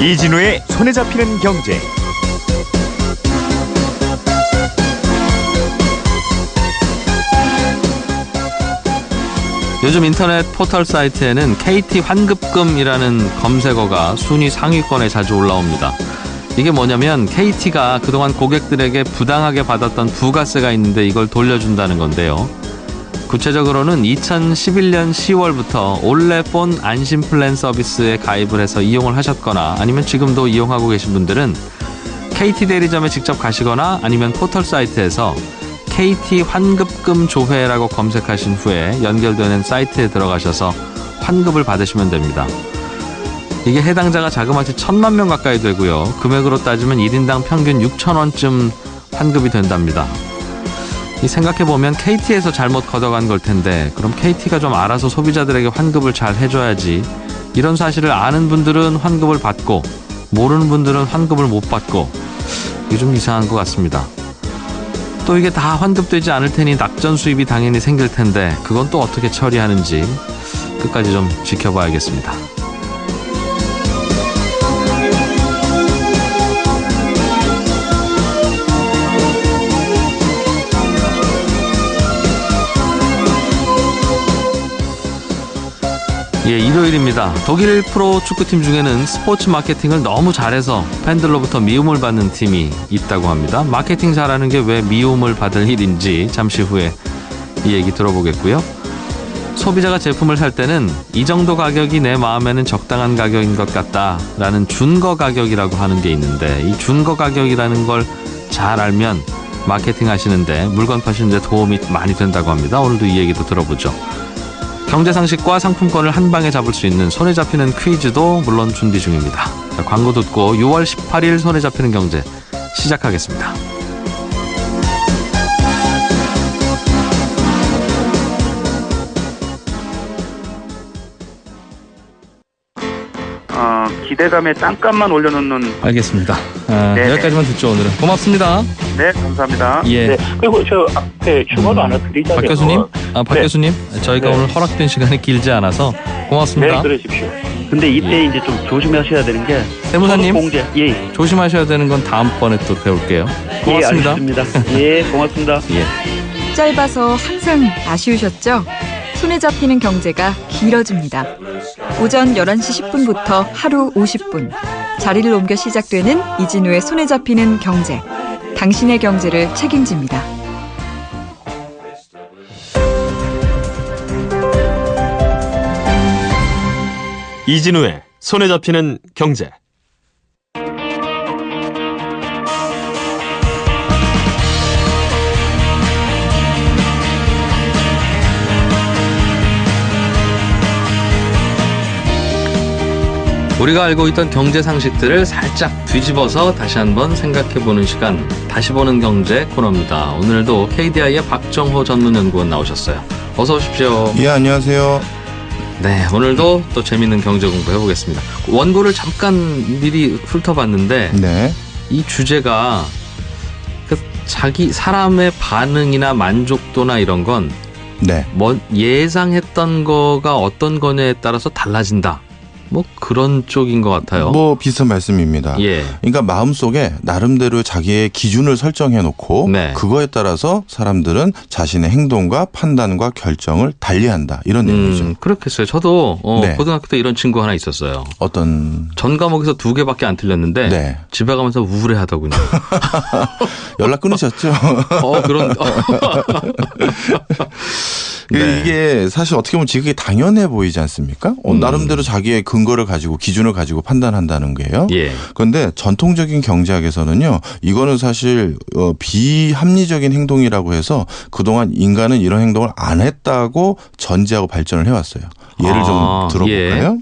이진우의 손에 잡히는 경제. 요즘 인터넷 포털 사이트에는 KT 환급금이라는 검색어가 순위 상위권에 자주 올라옵니다. 이게 뭐냐면 KT가 그동안 고객들에게 부당하게 받았던 부가세가 있는데 이걸 돌려준다는 건데요. 구체적으로는 2011년 10월부터 올레폰 안심 플랜 서비스에 가입을 해서 이용을 하셨거나 아니면 지금도 이용하고 계신 분들은 KT 대리점에 직접 가시거나 아니면 포털 사이트에서 KT 환급금 조회라고 검색하신 후에 연결되는 사이트에 들어가셔서 환급을 받으시면 됩니다. 이게 해당자가 자그마치 1,000만 명 가까이 되고요. 금액으로 따지면 1인당 평균 6,000원쯤 환급이 된답니다. 생각해보면 KT에서 잘못 걷어간 걸 텐데 그럼 KT가 좀 알아서 소비자들에게 환급을 잘 해줘야지. 이런 사실을 아는 분들은 환급을 받고 모르는 분들은 환급을 못 받고 이게 좀 이상한 것 같습니다. 또 이게 다 환급되지 않을 테니 낙전 수입이 당연히 생길 텐데 그건 또 어떻게 처리하는지 끝까지 좀 지켜봐야겠습니다. 예, 일요일입니다. 독일 프로 축구팀 중에는 스포츠 마케팅을 너무 잘해서 팬들로부터 미움을 받는 팀이 있다고 합니다. 마케팅 잘하는 게 왜 미움을 받을 일인지 잠시 후에 이 얘기 들어보겠고요. 소비자가 제품을 살 때는 이 정도 가격이 내 마음에는 적당한 가격인 것 같다라는 준거 가격이라고 하는 게 있는데 이 준거 가격이라는 걸 잘 알면 마케팅 하시는데 물건 파시는데 도움이 많이 된다고 합니다. 오늘도 이 얘기도 들어보죠. 경제상식과 상품권을 한 방에 잡을 수 있는 손에 잡히는 퀴즈도 물론 준비 중입니다. 자, 광고 듣고 6월 18일 손에 잡히는 경제 시작하겠습니다. 기대감에 땅값만 올려놓는. 알겠습니다. 여기까지만 듣죠 오늘은. 고맙습니다. 네, 감사합니다. 예. 네, 그리고 저 앞에 추가로 하나 드리자면. 박 교수님, 박 네. 교수님, 저희가 네. 오늘 허락된 시간이 길지 않아서 고맙습니다. 네, 그러십시오. 근데 이때 이제 좀 조심하셔야 되는 게 세무사님, 공제. 예. 조심하셔야 되는 건 다음번에 또 배울게요. 고맙습니다. 예, 알겠습니다. 예, 고맙습니다. 예. 짧아서 항상 아쉬우셨죠? 손에 잡히는 경제가 길어집니다. 오전 11시 10분부터 하루 50분. 자리를 옮겨 시작되는 이진우의 손에 잡히는 경제. 당신의 경제를 책임집니다. 이진우의 손에 잡히는 경제. 우리가 알고 있던 경제 상식들을 살짝 뒤집어서 다시 한번 생각해보는 시간, 다시 보는 경제 코너입니다. 오늘도 KDI의 박정호 전문연구원 나오셨어요. 어서 오십시오. 예, 안녕하세요. 네, 오늘도 또 재밌는 경제 공부 해보겠습니다. 원고를 잠깐 미리 훑어봤는데 네. 이 주제가 자기 사람의 반응이나 만족도나 이런 건 네. 뭐 예상했던 거가 어떤 거냐에 따라서 달라진다. 뭐 그런 쪽인 것 같아요. 뭐 비슷한 말씀입니다. 예. 그러니까 마음속에 나름대로 자기의 기준을 설정해 놓고 네. 그거에 따라서 사람들은 자신의 행동과 판단과 결정을 달리한다. 이런 내용이죠. 그렇겠어요. 저도 네. 고등학교 때 이런 친구 하나 있었어요. 어떤 전 과목에서 2개밖에 안 틀렸는데 네. 집에 가면서 우울해하더군요. 연락 끊으셨죠? 그런. 네. 이게 사실 어떻게 보면 지극히 당연해 보이지 않습니까? 나름대로 자기의 근거를 가지고 기준을 가지고 판단한다는 거예요. 예. 그런데 전통적인 경제학에서는요, 이거는 사실 비합리적인 행동이라고 해서 그동안 인간은 이런 행동을 안 했다고 전제하고 발전을 해왔어요. 예를 좀 들어볼까요?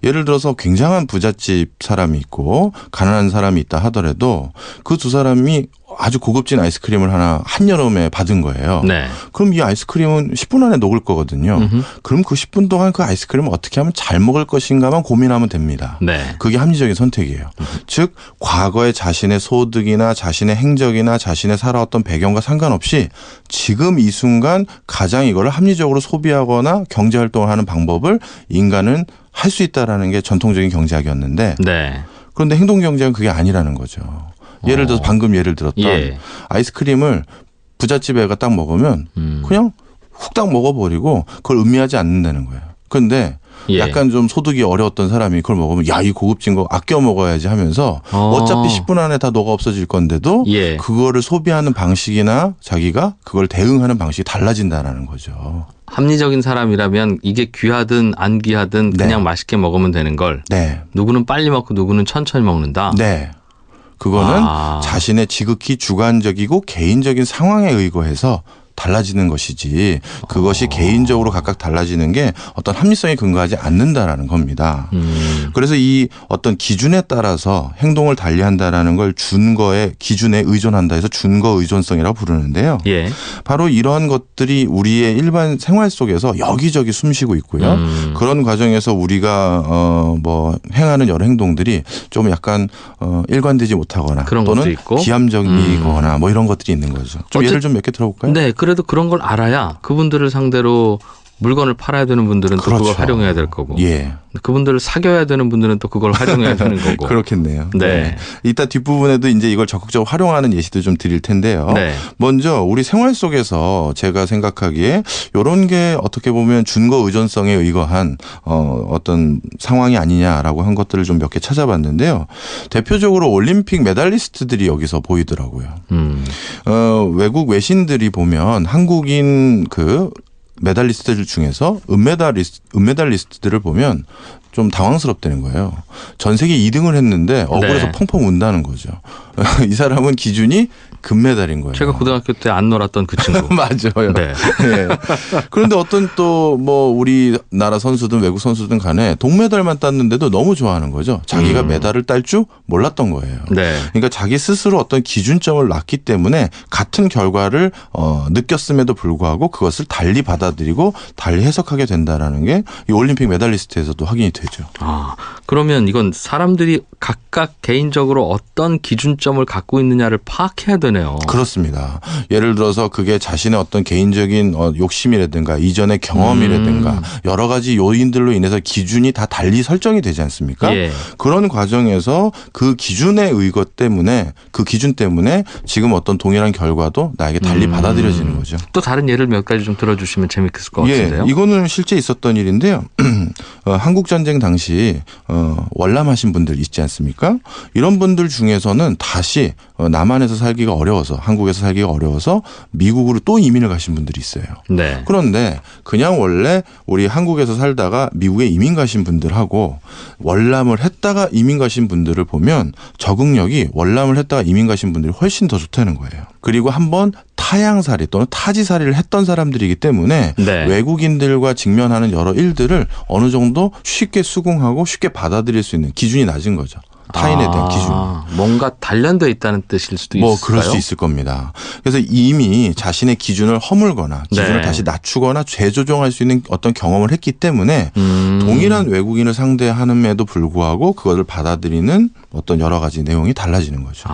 예를 들어서 굉장한 부잣집 사람이 있고 가난한 사람이 있다 하더라도 그 두 사람이 아주 고급진 아이스크림을 하나 한여름에 받은 거예요. 네. 그럼 이 아이스크림은 10분 안에 녹을 거거든요. 그럼 그 10분 동안 그 아이스크림을 어떻게 하면 잘 먹을 것인가만 고민하면 됩니다. 네. 그게 합리적인 선택이에요. 즉 과거의 자신의 소득이나 자신의 행적이나 자신의 살아왔던 배경과 상관없이 지금 이 순간 가장 이거를 합리적으로 소비하거나 경제활동을 하는 방법을 인간은 할 수 있다라는 게 전통적인 경제학이었는데 네. 그런데 행동경제는 그게 아니라는 거죠. 예를 들어서 방금 예를 들었던 예. 아이스크림을 부잣집 애가 딱 먹으면 그냥 훅딱 먹어버리고 그걸 음미하지 않는다는 거예요. 그런데 예. 약간 좀 소득이 어려웠던 사람이 그걸 먹으면 야, 이 고급진 거 아껴 먹어야지 하면서 어차피 10분 안에 다 녹아 없어질 건데도 예. 그거를 소비하는 방식이나 자기가 그걸 대응하는 방식이 달라진다라는 거죠. 합리적인 사람이라면 이게 귀하든 안 귀하든 네. 그냥 맛있게 먹으면 되는 걸 네. 누구는 빨리 먹고 누구는 천천히 먹는다. 네. 그거는 자신의 지극히 주관적이고 개인적인 상황에 의거해서 달라지는 것이지 그것이 개인적으로 각각 달라지는 게 어떤 합리성에 근거하지 않는다라는 겁니다. 그래서 이 어떤 기준에 따라서 행동을 달리한다라는 걸 준거의 기준에 의존한다 해서 준거 의존성이라고 부르는데요. 예. 바로 이러한 것들이 우리의 일반 생활 속에서 여기저기 숨쉬고 있고요. 그런 과정에서 우리가 뭐 행하는 여러 행동들이 좀 약간 일관되지 못하거나 그런 것도 또는 있고. 기함적이거나 뭐 이런 것들이 있는 거죠. 좀 예를 좀 몇 개 들어볼까요? 네. 그래도 그런 걸 알아야 그분들을 상대로 물건을 팔아야 되는 분들은 또 그렇죠. 그걸 활용해야 될 거고. 예. 그분들을 사귀어야 되는 분들은 또 그걸 활용해야 되는 거고. 그렇겠네요. 네. 이따 뒷부분에도 이제 이걸 적극적으로 활용하는 예시도 좀 드릴 텐데요. 네. 먼저 우리 생활 속에서 제가 생각하기에 이런 게 어떻게 보면 준거 의존성에 의거한 어떤 상황이 아니냐라고 한 것들을 좀 몇 개 찾아봤는데요. 대표적으로 올림픽 메달리스트들이 여기서 보이더라고요. 외국 외신들이 보면 한국인 그 메달리스트들 중에서 은메달리스트들을 보면 좀 당황스럽다는 거예요. 전 세계 2등을 했는데 억울해서 네. 펑펑 운다는 거죠. 이 사람은 기준이 금메달인 거예요. 제가 고등학교 때 안 놀았던 그 친구. 맞아요. 네. 네. 그런데 어떤 또 뭐 우리나라 선수든 외국 선수든 간에 동메달만 땄는데도 너무 좋아하는 거죠. 자기가 메달을 딸 줄 몰랐던 거예요. 네. 그러니까 자기 스스로 어떤 기준점을 놨기 때문에 같은 결과를 느꼈음에도 불구하고 그것을 달리 받아들이고 달리 해석하게 된다라는 게 이 올림픽 메달리스트에서도 확인이 되죠. 그러면 이건 사람들이 각각 개인적으로 어떤 기준점을 갖고 있느냐를 파악해야 되네요. 그렇습니다. 예를 들어서 그게 자신의 어떤 개인적인 욕심이라든가 이전의 경험이라든가 여러 가지 요인들로 인해서 기준이 다 달리 설정이 되지 않습니까? 예. 그런 과정에서 그 기준의 의거 때문에 그 기준 때문에 지금 어떤 동일한 결과도 나에게 달리 받아들여지는 거죠. 또 다른 예를 몇 가지 좀 들어주시면 재밌을 것 같은데요. 이거는 실제 있었던 일인데요. 한국전쟁 당시 월남하신 분들 있지 않습니까? 이런 분들 중에서는 다시 남한에서 살기가 어려워서 한국에서 살기가 어려워서 미국으로 또 이민을 가신 분들이 있어요. 네. 그런데 그냥 원래 우리 한국에서 살다가 미국에 이민 가신 분들하고 월남을 했다가 이민 가신 분들을 보면 적응력이 월남을 했다가 이민 가신 분들이 훨씬 더 좋다는 거예요. 그리고 한번 타양살이 또는 타지살이를 했던 사람들이기 때문에 네. 외국인들과 직면하는 여러 일들을 어느 정도 쉽게 수긍하고 쉽게 받아들일 수 있는 기준이 낮은 거죠. 타인에 대한 기준. 뭔가 단련되어 있다는 뜻일 수도 있을까요? 그럴 수 있을 겁니다. 그래서 이미 자신의 기준을 허물거나 기준을 네. 다시 낮추거나 재조정할 수 있는 어떤 경험을 했기 때문에 동일한 외국인을 상대하는에도 불구하고 그것을 받아들이는 어떤 여러 가지 내용이 달라지는 거죠.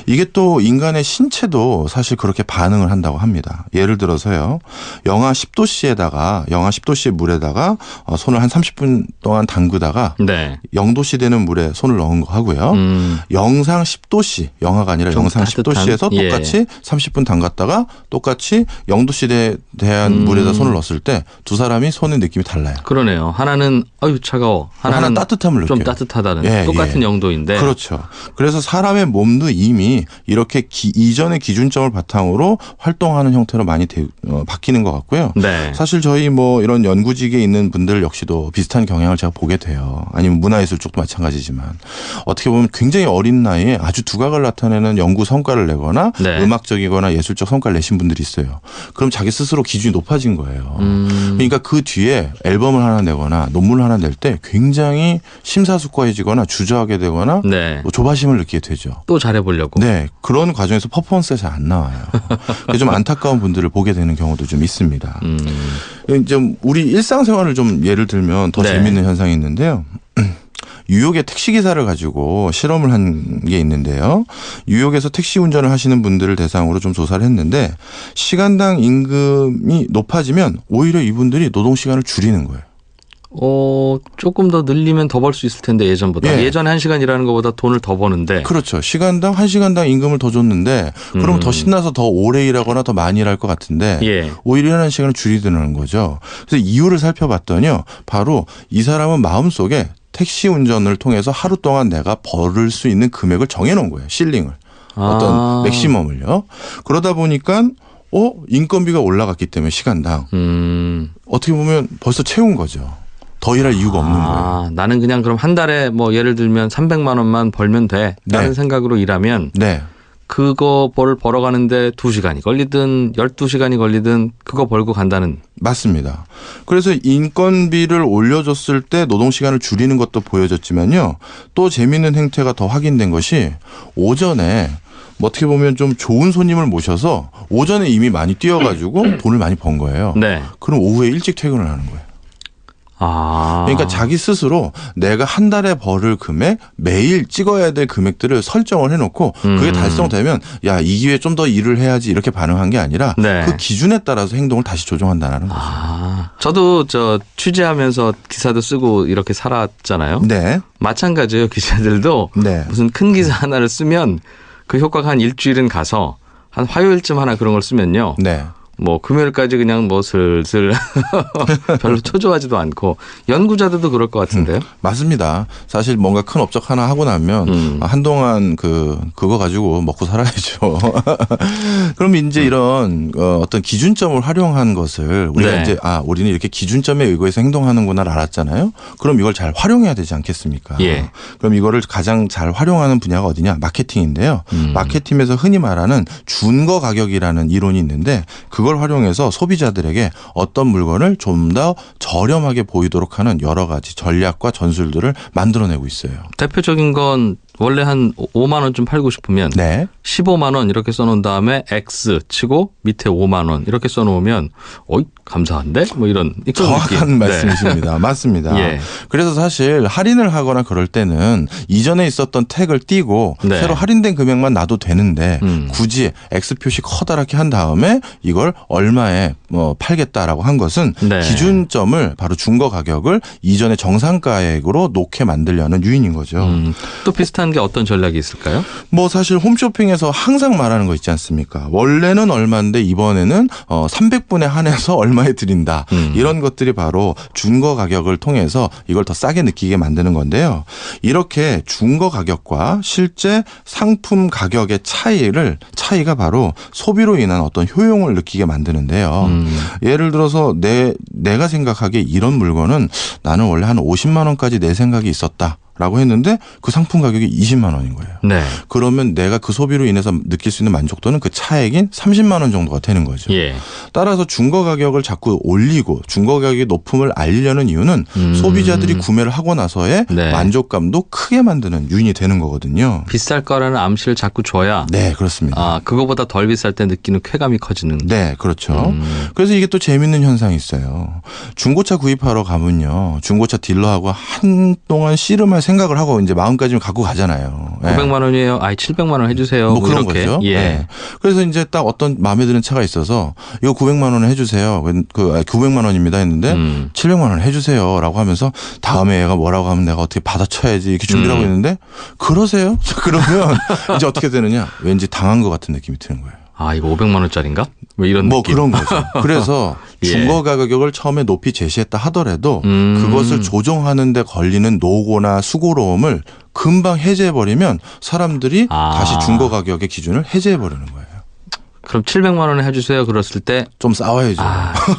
이게 또 인간의 신체도 사실 그렇게 반응을 한다고 합니다. 예를 들어서요. 영하 10도씨의 물에다가 손을 한 30분 동안 담그다가 네. 0도씨 되는 물에 손을 넣은 거 하고요. 영상 10도씨, 영하가 아니라 영상 따뜻한? 10도씨에서 똑같이 30분 담갔다가 똑같이 0도씨에 대한 물에다 손을 넣었을 때 두 사람이 손의 느낌이 달라요. 그러네요. 하나는 아유 차가워. 하나는 따뜻함을 좀 느껴요. 따뜻하다는 똑같은 영도인데. 그렇죠. 그래서 사람의 몸도 이미 이렇게 이전의 기준점을 바탕으로 활동하는 형태로 많이 바뀌는 것 같고요. 네. 사실 저희 뭐 이런 연구직에 있는 분들 역시도 비슷한 경향을 제가 보게 돼요. 아니면 문화예술 쪽도 마찬가지지만 어떻게 보면 굉장히 어린 나이에 아주 두각을 나타내는 연구 성과를 내거나 네. 음악적이거나 예술적 성과를 내신 분들이 있어요. 그럼 자기 스스로 기준이 높아진 거예요. 그러니까 그 뒤에 앨범을 하나 내거나 논문을 하나 낼 때 굉장히 심사숙고해지거나 주저하게 되거나 네. 뭐 조바심을 느끼게 되죠. 또 잘해보려고. 네, 그런 과정에서 퍼포먼스가 잘 안 나와요. 좀 안타까운 분들을 보게 되는 경우도 좀 있습니다. 좀 우리 일상생활을 좀 예를 들면 더 네. 재미있는 현상이 있는데요. 뉴욕의 택시기사를 가지고 실험을 한 게 있는데요. 뉴욕에서 택시 운전을 하시는 분들을 대상으로 좀 조사를 했는데 시간당 임금이 높아지면 오히려 이분들이 노동시간을 줄이는 거예요. 조금 더 늘리면 더 벌 수 있을 텐데 예전보다. 예. 예전에 1시간 일하는 것보다 돈을 더 버는데. 그렇죠. 시간당 1시간당 임금을 더 줬는데 그러면 더 신나서 더 오래 일하거나 더 많이 일할 것 같은데 예. 오히려 일하는 시간을 줄이드는 거죠. 그래서 이유를 살펴봤더니요. 바로 이 사람은 마음속에 택시 운전을 통해서 하루 동안 내가 벌을 수 있는 금액을 정해놓은 거예요. 실링을. 어떤 맥시멈을요. 그러다 보니까 인건비가 올라갔기 때문에 시간당. 어떻게 보면 벌써 채운 거죠. 더 일할 이유가 없는 거예요. 나는 그냥 그럼 한 달에 뭐 예를 들면 300만 원만 벌면 돼. 라는 네. 생각으로 일하면 네. 그거 벌어가는데 2시간이 걸리든 12시간이 걸리든 그거 벌고 간다는. 맞습니다. 그래서 인건비를 올려줬을 때 노동시간을 줄이는 것도 보여졌지만요. 또 재미있는 행태가 더 확인된 것이 오전에 뭐 어떻게 보면 좀 좋은 손님을 모셔서 오전에 이미 많이 뛰어가지고 돈을 많이 번 거예요. 네. 그럼 오후에 일찍 퇴근을 하는 거예요. 아. 그러니까 자기 스스로 내가 한 달에 벌을 금액 매일 찍어야 될 금액들을 설정을 해놓고 그게 달성되면 야, 이 기회에 좀 더 일을 해야지 이렇게 반응한 게 아니라 네. 그 기준에 따라서 행동을 다시 조정한다는 거죠. 저도 취재하면서 기사도 쓰고 이렇게 살았잖아요. 네. 마찬가지예요. 기자들도 네. 무슨 큰 기사 하나를 쓰면 그 효과가 한 일주일은 가서 한 화요일쯤 하나 그런 걸 쓰면요. 네. 뭐 금요일까지 그냥 뭐 슬슬 별로 초조하지도 않고 연구자들도 그럴 것 같은데요. 맞습니다. 사실 뭔가 큰 업적 하나 하고 나면 한동안 그거 가지고 먹고 살아야죠. 그럼 이제 이런 어떤 기준점을 활용한 것을 우리가 네. 이제 우리는 이렇게 기준점에 의거해서 행동하는구나를 알았잖아요. 그럼 이걸 잘 활용해야 되지 않겠습니까? 예. 그럼 이거를 가장 잘 활용하는 분야가 어디냐? 마케팅인데요. 마케팅에서 흔히 말하는 준거 가격이라는 이론이 있는데 그걸 활용해서 소비자들에게 어떤 물건을 좀 더 저렴하게 보이도록 하는 여러 가지 전략과 전술들을 만들어내고 있어요. 대표적인 건 원래 한 5만 원쯤 팔고 싶으면 네. 15만 원 이렇게 써놓은 다음에 X 치고 밑에 5만 원 이렇게 써놓으면 감사한데? 뭐 이런 정확한 느낌. 말씀이십니다. 네. 맞습니다. 예. 그래서 사실 할인을 하거나 그럴 때는 이전에 있었던 택을 띄고 네. 새로 할인된 금액만 놔도 되는데 굳이 X 표시 커다랗게 한 다음에 이걸 얼마에 팔겠다라고 한 것은 네. 기준점을 바로 중거 가격을 이전의 정상가액으로 놓게 만들려는 유인인 거죠. 또 비슷한 게 어떤 전략이 있을까요? 뭐 사실 홈쇼핑에서 항상 말하는 거 있지 않습니까? 원래는 얼마인데 이번에는 300분에 한해서 얼마에 드린다. 이런 것들이 바로 중거 가격을 통해서 이걸 더 싸게 느끼게 만드는 건데요. 이렇게 중거 가격과 실제 상품 가격의 차이가 바로 소비로 인한 어떤 효용을 느끼게 만드는데요. 예를 들어서 내가 생각하기에 이런 물건은 나는 원래 한 50만 원까지 내 생각이 있었다. 라고 했는데 그 상품 가격이 20만 원인 거예요. 네. 그러면 내가 그 소비로 인해서 느낄 수 있는 만족도는 그 차액인 30만 원 정도가 되는 거죠. 예. 따라서 중거 가격을 자꾸 올리고 중거 가격의 높음을 알리려는 이유는 소비자들이 구매를 하고 나서의 네. 만족감도 크게 만드는 요인이 되는 거거든요. 비쌀 거라는 암시를 자꾸 줘야 네, 그렇습니다. 그거보다 덜 비쌀 때 느끼는 쾌감이 커지는. 네, 그렇죠. 그래서 이게 또 재밌는 현상이 있어요. 중고차 구입하러 가면요. 중고차 딜러하고 한동안 씨름할 생각을 하고 이제 마음까지 갖고 가잖아요. 900만 원이에요. 700만 원 해주세요. 뭐 그런 이렇게. 거죠. 예. 네. 그래서 이제 딱 어떤 마음에 드는 차가 있어서 이거 900만 원에 해주세요. 900만 원입니다 했는데 700만 원 해주세요라고 하면서 다음에 얘가 뭐라고 하면 내가 어떻게 받아쳐야지 이렇게 준비를 하고 있는데 그러세요? 그러면 이제 어떻게 되느냐? 왠지 당한 것 같은 느낌이 드는 거예요. 이거 500만 원짜리인가? 뭐 이런 느낌. 그런 거죠. 그래서 예. 중고 가격을 처음에 높이 제시했다 하더라도 그것을 조정하는 데 걸리는 노고나 수고로움을 금방 해제해버리면 사람들이 다시 중고 가격의 기준을 해제해버리는 거예요. 그럼 700만 원에 해주세요. 그랬을 때 좀 싸워야죠.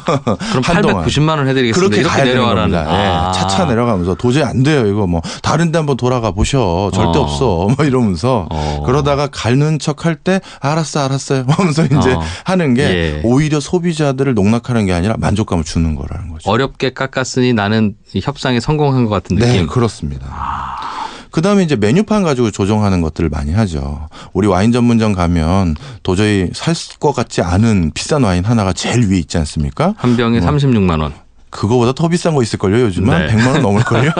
그럼 한동안. 890만 원 해드리겠습니다. 그렇게 이렇게 가야 되는 내려와라는. 겁니다. 차차 내려가면서 도저히 안 돼요. 이거 뭐 다른 데 한번 돌아가 보셔. 절대 없어. 뭐 이러면서 그러다가 가는 척할 때 알았어요. 하면서 이제 하는 게 예. 오히려 소비자들을 농락하는 게 아니라 만족감을 주는 거라는 거죠. 어렵게 깎았으니 나는 이 협상에 성공한 것 같은 느낌. 네, 그렇습니다. 그다음에 이제 메뉴판 가지고 조정하는 것들을 많이 하죠. 우리 와인 전문점 가면 도저히 살 것 같지 않은 비싼 와인 하나가 제일 위에 있지 않습니까? 한 병에 36만 원. 그거보다 더 비싼 거 있을걸요. 요즘은 네. 100만 원 넘을걸요.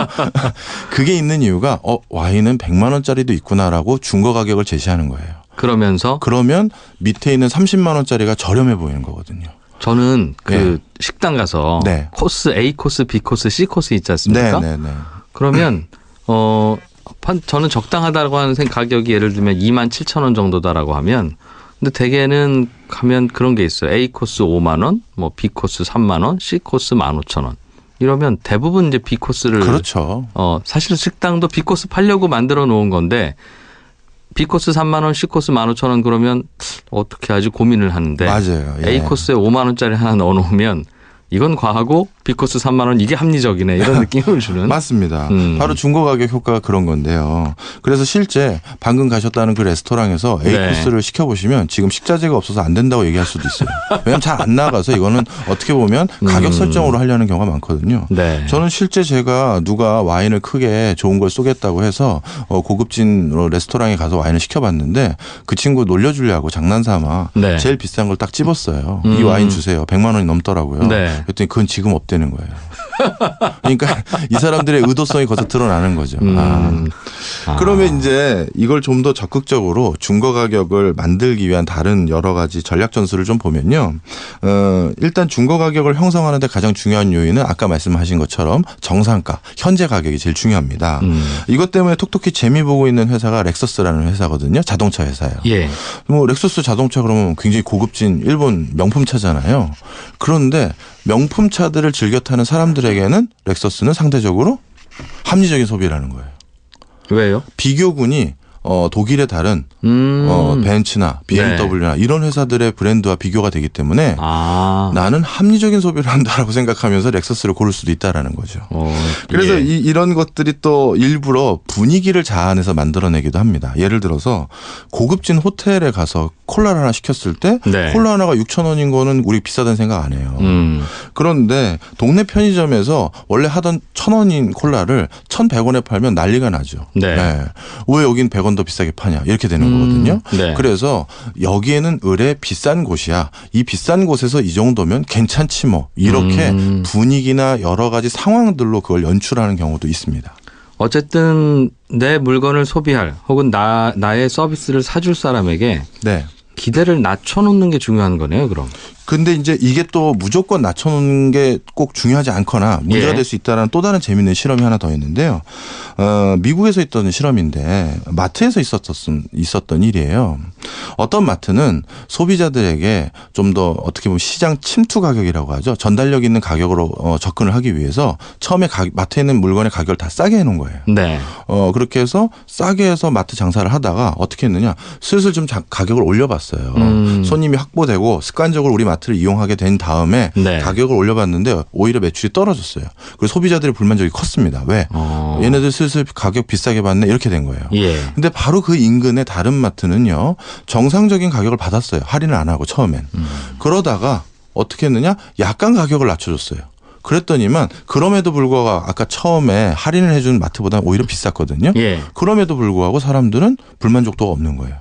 그게 있는 이유가 와인은 100만 원짜리도 있구나라고 중고 가격을 제시하는 거예요. 그러면 밑에 있는 30만 원짜리가 저렴해 보이는 거거든요. 저는 그 네. 식당 식당 가서 네. 코스 A 코스, B 코스, C 코스 있지 않습니까? 네네네. 그러면 저는 적당하다고 하는 가격이 예를 들면 27,000원 정도다라고 하면, 근데 대개는 가면 그런 게 있어요. A 코스 5만 원, 뭐 B 코스 3만 원, C 코스 15,000원. 이러면 대부분 이제 B 코스를 그렇죠. 사실 식당도 B 코스 팔려고 만들어 놓은 건데 B 코스 3만 원, C 코스 15,000원 그러면 어떻게 하지 고민을 하는데 맞아요. 예. A 코스에 5만 원짜리 하나 넣어 놓으면 이건 과하고 B 코스 3만 원 이게 합리적이네 이런 느낌을 주는. 맞습니다. 바로 중고 가격 효과가 그런 건데요. 그래서 실제 방금 가셨다는 그 레스토랑에서 A 네. 코스를 시켜보시면 지금 식자재가 없어서 안 된다고 얘기할 수도 있어요. 왜냐하면 잘 안 나가서 이거는 어떻게 보면 가격 설정으로 하려는 경우가 많거든요. 네. 저는 실제 제가 누가 와인을 크게 좋은 걸 쏘겠다고 해서 고급진 레스토랑에 가서 와인을 시켜봤는데 그 친구 놀려주려고 장난삼아 네. 제일 비싼 걸 딱 집었어요. 이 와인 주세요. 100만 원이 넘더라고요. 네. 그랬더니 그건 지금 없다는 거예요. 그러니까 이 사람들의 의도성이 거기서 드러나는 거죠. 그러면 이제 이걸 좀 더 적극적으로 중고 가격을 만들기 위한 다른 여러 가지 전략 전술을 좀 보면요. 일단 중고 가격을 형성하는 데 가장 중요한 요인은 아까 말씀하신 것처럼 정상가, 현재 가격이 제일 중요합니다. 이것 때문에 톡톡히 재미 보고 있는 회사가 렉서스라는 회사거든요. 자동차 회사예요. 예. 뭐 렉서스 자동차 그러면 굉장히 고급진 일본 명품차잖아요. 그런데 명품차들을 즐겨 타는 사람들에게는 렉서스는 상대적으로 합리적인 소비라는 거예요. 왜요? 비교군이 독일의 다른 벤츠나 BMW나 이런 회사들의 브랜드와 비교가 되기 때문에 나는 합리적인 소비를 한다라고 생각하면서 렉서스를 고를 수도 있다라는 거죠. 그래서 예. 이런 것들이 또 일부러 분위기를 자아내서 만들어내기도 합니다. 예를 들어서 고급진 호텔에 가서 콜라를 하나 시켰을 때 네. 콜라 하나가 6,000원인 거는 우리 비싸다는 생각 안 해요. 그런데 동네 편의점에서 원래 하던 1,000원인 콜라를 1,100원에 팔면 난리가 나죠. 네. 왜 여긴 100원 더 비싸게 파냐 이렇게 되는 거거든요. 네. 그래서 여기에는 의뢰 비싼 곳이야. 이 비싼 곳에서 이 정도면 괜찮지 뭐 이렇게 분위기나 여러 가지 상황들로 그걸 연출하는 경우도 있습니다. 어쨌든 내 물건을 소비할 혹은 나의 서비스를 사줄 사람에게 네. 기대를 낮춰놓는 게 중요한 거네요. 그럼. 근데 이제 이게 또 무조건 낮춰놓는 게 꼭 중요하지 않거나 문제가 예. 될 수 있다는 또 다른 재미있는 실험이 하나 더 있는데요. 미국에서 있던 실험인데 마트에서 있었던 일이에요. 어떤 마트는 소비자들에게 좀 더 어떻게 보면 시장 침투 가격이라고 하죠. 전달력 있는 가격으로 접근을 하기 위해서 처음에 마트에 있는 물건의 가격을 다 싸게 해놓은 거예요. 네. 그렇게 해서 싸게 해서 마트 장사를 하다가 어떻게 했느냐. 슬슬 좀 가격을 올려봤어요. 손님이 확보되고 습관적으로 우리 마트를 이용하게 된 다음에 네. 가격을 올려봤는데 오히려 매출이 떨어졌어요. 그리고 소비자들의 불만족이 컸습니다. 왜? 얘네들 슬슬 가격 비싸게 받네 이렇게 된 거예요. 예. 근데 바로 그 인근의 다른 마트는요. 정상적인 가격을 받았어요. 할인을 안 하고 처음엔. 그러다가 어떻게 했느냐. 약간 가격을 낮춰줬어요. 그랬더니만 그럼에도 불구하고 아까 처음에 할인을 해준 마트보다 오히려 비쌌거든요. 예. 그럼에도 불구하고 사람들은 불만족도가 없는 거예요.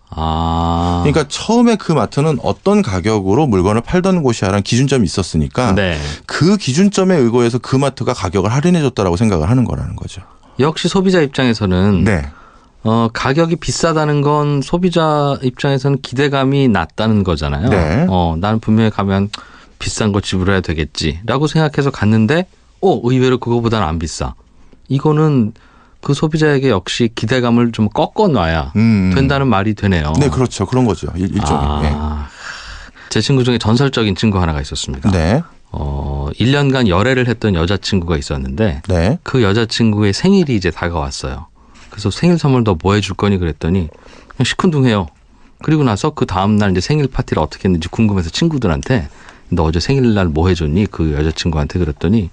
그러니까 처음에 그 마트는 어떤 가격으로 물건을 팔던 곳이야라는 기준점이 있었으니까 네. 그 기준점에 의거해서 그 마트가 가격을 할인해줬다라고 생각을 하는 거라는 거죠. 역시 소비자 입장에서는 네. 가격이 비싸다는 건 소비자 입장에서는 기대감이 낮다는 거잖아요. 네. 나는 분명히 가면 비싼 거 지불해야 되겠지라고 생각해서 갔는데 의외로 그거보다는 안 비싸. 이거는 그 소비자에게 역시 기대감을 좀 꺾어놔야 된다는 말이 되네요. 네, 그렇죠. 그런 거죠. 일종의. 제 친구 중에 전설적인 친구 하나가 있었습니다. 네. 1년간 열애를 했던 여자친구가 있었는데 네. 그 여자친구의 생일이 이제 다가왔어요. 그래서 생일 선물 너 뭐 해줄 거니 그랬더니 그냥 시큰둥해요. 그리고 나서 그 다음날 이제 생일 파티를 어떻게 했는지 궁금해서 친구들한테 너 어제 생일날 뭐 해줬니? 그 여자친구한테 그랬더니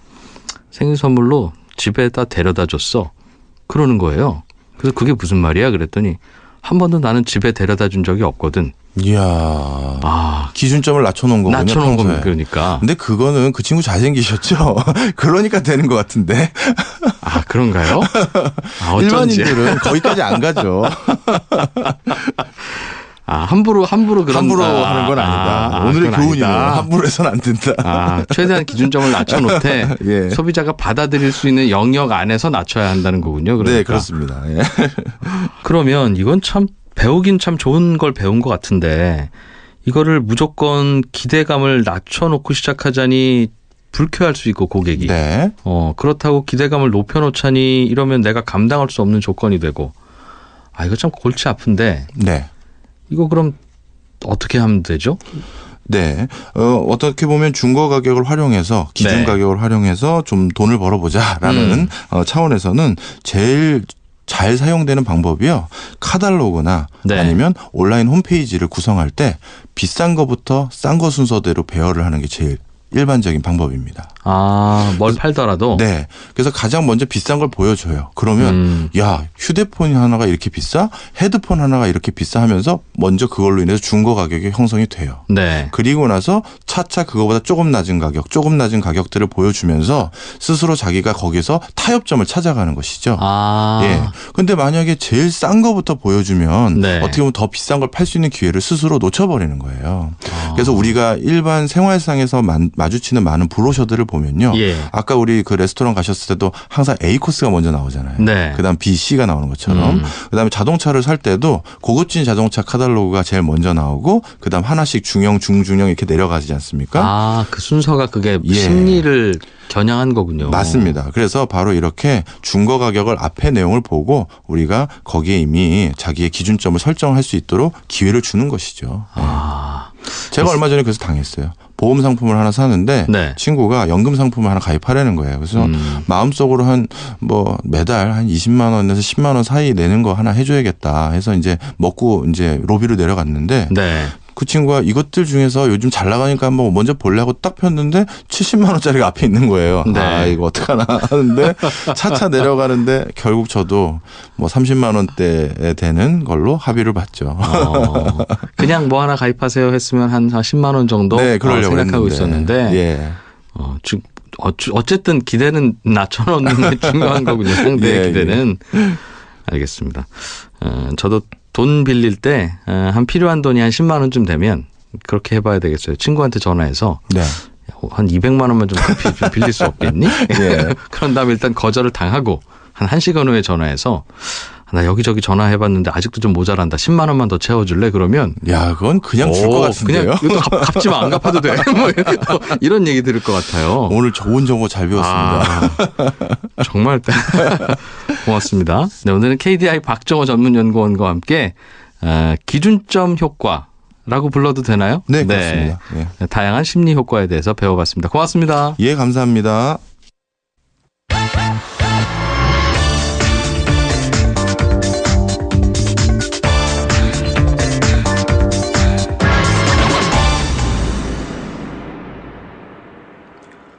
생일 선물로 집에다 데려다 줬어. 그러는 거예요. 그래서 그게 무슨 말이야? 그랬더니 한 번도 나는 집에 데려다 준 적이 없거든. 이야. 아, 기준점을 낮춰놓은 거군요. 낮춰놓은 평소에. 겁니다. 그러니까. 근데 그거는 그 친구 잘생기셨죠? 그러니까 되는 것 같은데. 아, 그런가요? 아, 어쩐지. 일반인들은 거기까지 안 가죠. 아, 함부로 그런 함부로 하는 건 아니다. 오늘의 그건 교훈이네요. 아니다. 함부로 해서는 안 된다. 아, 최대한 기준점을 낮춰놓되 예. 소비자가 받아들일 수 있는 영역 안에서 낮춰야 한다는 거군요. 그러니까. 네, 그렇습니다. 예. 그러면 이건 참 배우긴 참 좋은 걸 배운 것 같은데 이거를 무조건 기대감을 낮춰놓고 시작하자니 불쾌할 수 있고 고객이. 네. 그렇다고 기대감을 높여놓자니 이러면 내가 감당할 수 없는 조건이 되고 아, 이거 참 골치 아픈데 네. 이거 그럼 어떻게 하면 되죠? 네. 어떻게 보면 중고 가격을 활용해서 기준 네. 가격을 활용해서 좀 돈을 벌어보자라는 차원에서는 제일 잘 사용되는 방법이요. 카탈로그나 네. 아니면 온라인 홈페이지를 구성할 때 비싼 거부터 싼 거 순서대로 배열을 하는 게 제일 일반적인 방법입니다. 아, 뭘 팔더라도? 네. 그래서 가장 먼저 비싼 걸 보여줘요. 그러면 야, 휴대폰 하나가 이렇게 비싸? 헤드폰 하나가 이렇게 비싸 하면서 먼저 그걸로 인해서 중고 가격이 형성이 돼요. 네. 그리고 나서 차차 그거보다 조금 낮은 가격들을 보여주면서 스스로 자기가 거기서 타협점을 찾아가는 것이죠. 아. 예. 근데 만약에 제일 싼 거부터 보여주면 네. 어떻게 보면 더 비싼 걸 팔 수 있는 기회를 스스로 놓쳐버리는 거예요. 그래서 우리가 일반 생활상에서 마주치는 많은 브로셔들을 보면요. 예. 아까 우리 그 레스토랑 가셨을 때도 항상 A 코스가 먼저 나오잖아요. 네. 그다음 B, C가 나오는 것처럼. 그다음에 자동차를 살 때도 고급진 자동차 카탈로그가 제일 먼저 나오고 그다음 하나씩 중형, 중중형 이렇게 내려가지 않습니까? 아, 그 순서가 그게 예. 심리를 겨냥한 거군요. 맞습니다. 그래서 바로 이렇게 중고 가격을 앞에 내용을 보고 우리가 거기에 이미 자기의 기준점을 설정할 수 있도록 기회를 주는 것이죠. 아. 제가 얼마 전에 그래서 당했어요. 보험 상품을 하나 사는데 네. 친구가 연금 상품을 하나 가입하라는 거예요. 그래서 마음속으로 매달 한 20만 원에서 10만 원 사이 내는 거 하나 해줘야겠다 해서 이제 먹고 이제 로비로 내려갔는데 네. 그 친구가 이것들 중에서 요즘 잘 나가니까 한번 먼저 볼래 하고 딱 폈는데 70만 원짜리가 앞에 있는 거예요. 네. 아, 이거 어떡하나 하는데 차차 내려가는데 결국 저도 30만 원대에 되는 걸로 합의를 봤죠. 그냥 뭐 하나 가입하세요 했으면 한 10만 원 정도 네, 그러려고 생각하고 했는데. 있었는데 예. 어쨌든 기대는 낮춰놓는 게 중요한 거군요. 상대의 예, 기대는. 알겠습니다. 저도 돈 빌릴 때 한 필요한 돈이 한 10만 원쯤 되면 그렇게 해봐야 되겠어요. 친구한테 전화해서 네. 한 200만 원만 좀 빌릴 수 없겠니? 예. 그런 다음에 일단 거절을 당하고 한 1시간 후에 전화해서 나 여기저기 전화해봤는데 아직도 좀 모자란다. 10만 원만 더 채워줄래? 그러면 야, 그건 그냥 줄 것 같은데요. 그냥 갚지 마. 안 갚아도 돼. 이런 얘기 들을 것 같아요. 오늘 좋은 정보 잘 배웠습니다. 정말 고맙습니다. 네, 오늘은 KDI 박정호 전문연구원과 함께 기준점 효과라고 불러도 되나요? 네, 그렇습니다. 예. 다양한 심리 효과에 대해서 배워봤습니다. 고맙습니다. 예, 감사합니다.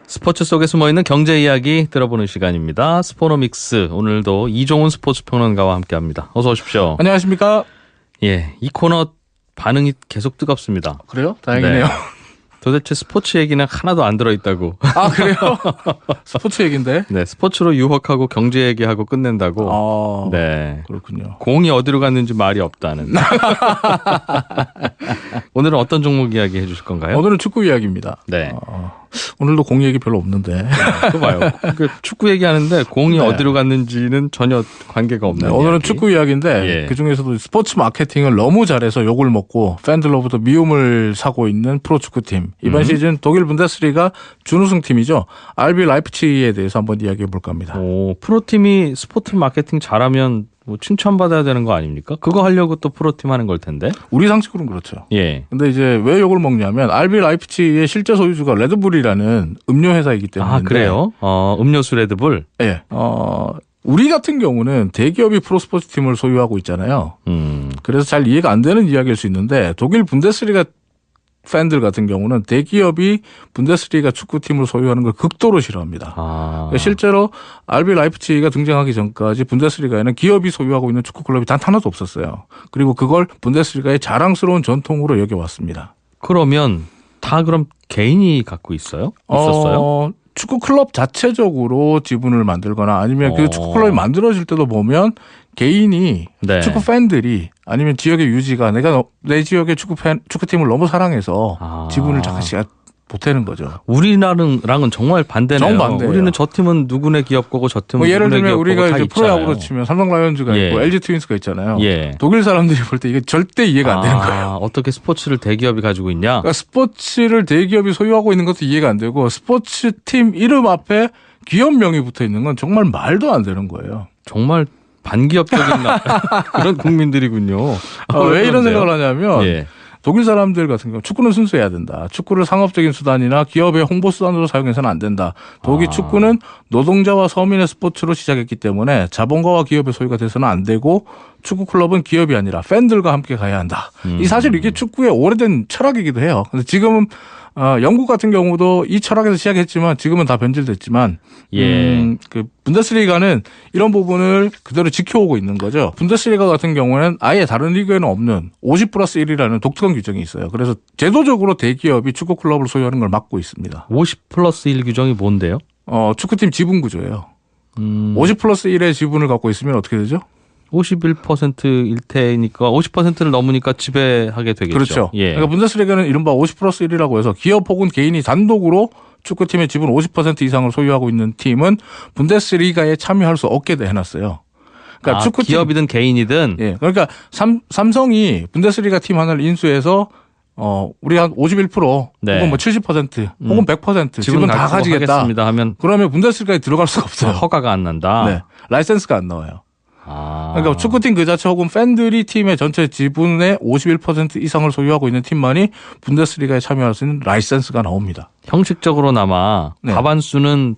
스포츠 속에 숨어있는 경제 이야기 들어보는 시간입니다. 스포노믹스 오늘도 이종훈 스포츠 평론가와 함께합니다. 어서 오십시오. 안녕하십니까? 예, 이 코너 반응이 계속 뜨겁습니다. 그래요? 다행이네요. 네. 도대체 스포츠 얘기는 하나도 안 들어있다고. 아, 그래요? 스포츠 얘기인데? 네, 스포츠로 유혹하고 경제 얘기하고 끝낸다고. 아, 네, 그렇군요. 공이 어디로 갔는지 말이 없다는. 오늘은 어떤 종목 이야기 해주실 건가요? 오늘은 축구 이야기입니다. 네. 오늘도 공 얘기 별로 없는데. 또 봐요. 그 축구 얘기하는데 공이 네. 어디로 갔는지는 전혀 관계가 없는. 네, 오늘은 이야기. 축구 이야기인데 예. 그중에서도 스포츠 마케팅을 너무 잘해서 욕을 먹고 팬들로부터 미움을 사고 있는 프로축구팀. 이번 시즌 독일 분데스리가 준우승팀이죠. RB 라이프치히에 대해서 한번 이야기해 볼까 합니다. 오, 프로팀이 스포츠 마케팅 잘하면 뭐 칭찬받아야 되는 거 아닙니까? 그거 하려고 또 프로팀 하는 걸 텐데. 우리 상식으로는 그렇죠. 예. 근데 이제 왜 욕을 먹냐면 RB 라이프치히의 실제 소유주가 레드불이라는 음료 회사이기 때문에. 아, 그래요? 음료수 레드불. 예. 우리 같은 경우는 대기업이 프로스포츠 팀을 소유하고 있잖아요. 그래서 잘 이해가 안 되는 이야기일 수 있는데 독일 분데스리가 팬들 같은 경우는 대기업이 분데스리가 축구팀을 소유하는 걸 극도로 싫어합니다. 실제로 RB 라이프치히가 등장하기 전까지 분데스리가에는 기업이 소유하고 있는 축구 클럽이 단 하나도 없었어요. 그리고 그걸 분데스리가의 자랑스러운 전통으로 여겨왔습니다. 그러면 다 그럼 개인이 갖고 있어요? 있었어요? 축구 클럽 자체적으로 지분을 만들거나 아니면 그 축구 클럽이 만들어질 때도 보면 개인이 네. 축구 팬들이 아니면 지역의 유지가 내가 내 지역의 축구팀을 너무 사랑해서 지분을 잠깐씩 보태는 거죠. 우리나라랑은 정말 반대네요. 정반대예요. 우리는 저 팀은 누구네 기업 거고 저 팀은 예를 누구네 들면 기업 우리가 거고 다 이제 있잖아요. 프로야구로 치면 삼성 라이온즈가 있고 LG 트윈스가 있잖아요. 독일 사람들이 볼 때 이게 절대 이해가 안 되는 거예요. 어떻게 스포츠를 대기업이 가지고 있냐? 그러니까 스포츠를 대기업이 소유하고 있는 것도 이해가 안 되고 스포츠 팀 이름 앞에 기업명이 붙어 있는 건 정말 말도 안 되는 거예요. 정말 반기업적인 그런 국민들이군요. 왜 이런 생각을 하냐면 독일 사람들 같은 경우 축구는 순수해야 된다. 축구를 상업적인 수단이나 기업의 홍보 수단으로 사용해서는 안 된다. 독일 축구는 노동자와 서민의 스포츠로 시작했기 때문에 자본가와 기업의 소유가 돼서는 안 되고 축구 클럽은 기업이 아니라 팬들과 함께 가야 한다. 이 사실 이게 축구의 오래된 철학이기도 해요. 근데 지금은 영국 같은 경우도 이 철학에서 시작했지만 지금은 다 변질됐지만 그 분데스리가는 이런 부분을 그대로 지켜오고 있는 거죠. 분데스리가 같은 경우는 아예 다른 리그에는 없는 50+1이라는 독특한 규정이 있어요. 그래서 제도적으로 대기업이 축구 클럽을 소유하는 걸 막고 있습니다. 50+1 규정이 뭔데요? 축구팀 지분 구조예요. 50+1의 지분을 갖고 있으면 어떻게 되죠? 51%일 테니까 50%를 넘으니까 지배하게 되겠죠. 그렇죠. 그러니까 분데스리가는 이른바 50+1이라고 해서 기업 혹은 개인이 단독으로 축구팀의 지분 50% 이상을 소유하고 있는 팀은 분데스리가에 참여할 수 없게 해놨어요. 그러니까 축구팀, 기업이든 개인이든. 그러니까 삼성이 분데스리가 팀 하나를 인수해서 우리 한 51% 혹은 뭐 70% 혹은 100% 지분 다 가지겠다 하면 그러면 분데스리가에 들어갈 수가 없어요. 허가가 안 난다. 라이센스가 안 나와요. 그러니까 축구팀 그 자체 혹은 팬들이 팀의 전체 지분의 51% 이상을 소유하고 있는 팀만이 분데스리가에 참여할 수 있는 라이센스가 나옵니다. 형식적으로나마 과반수는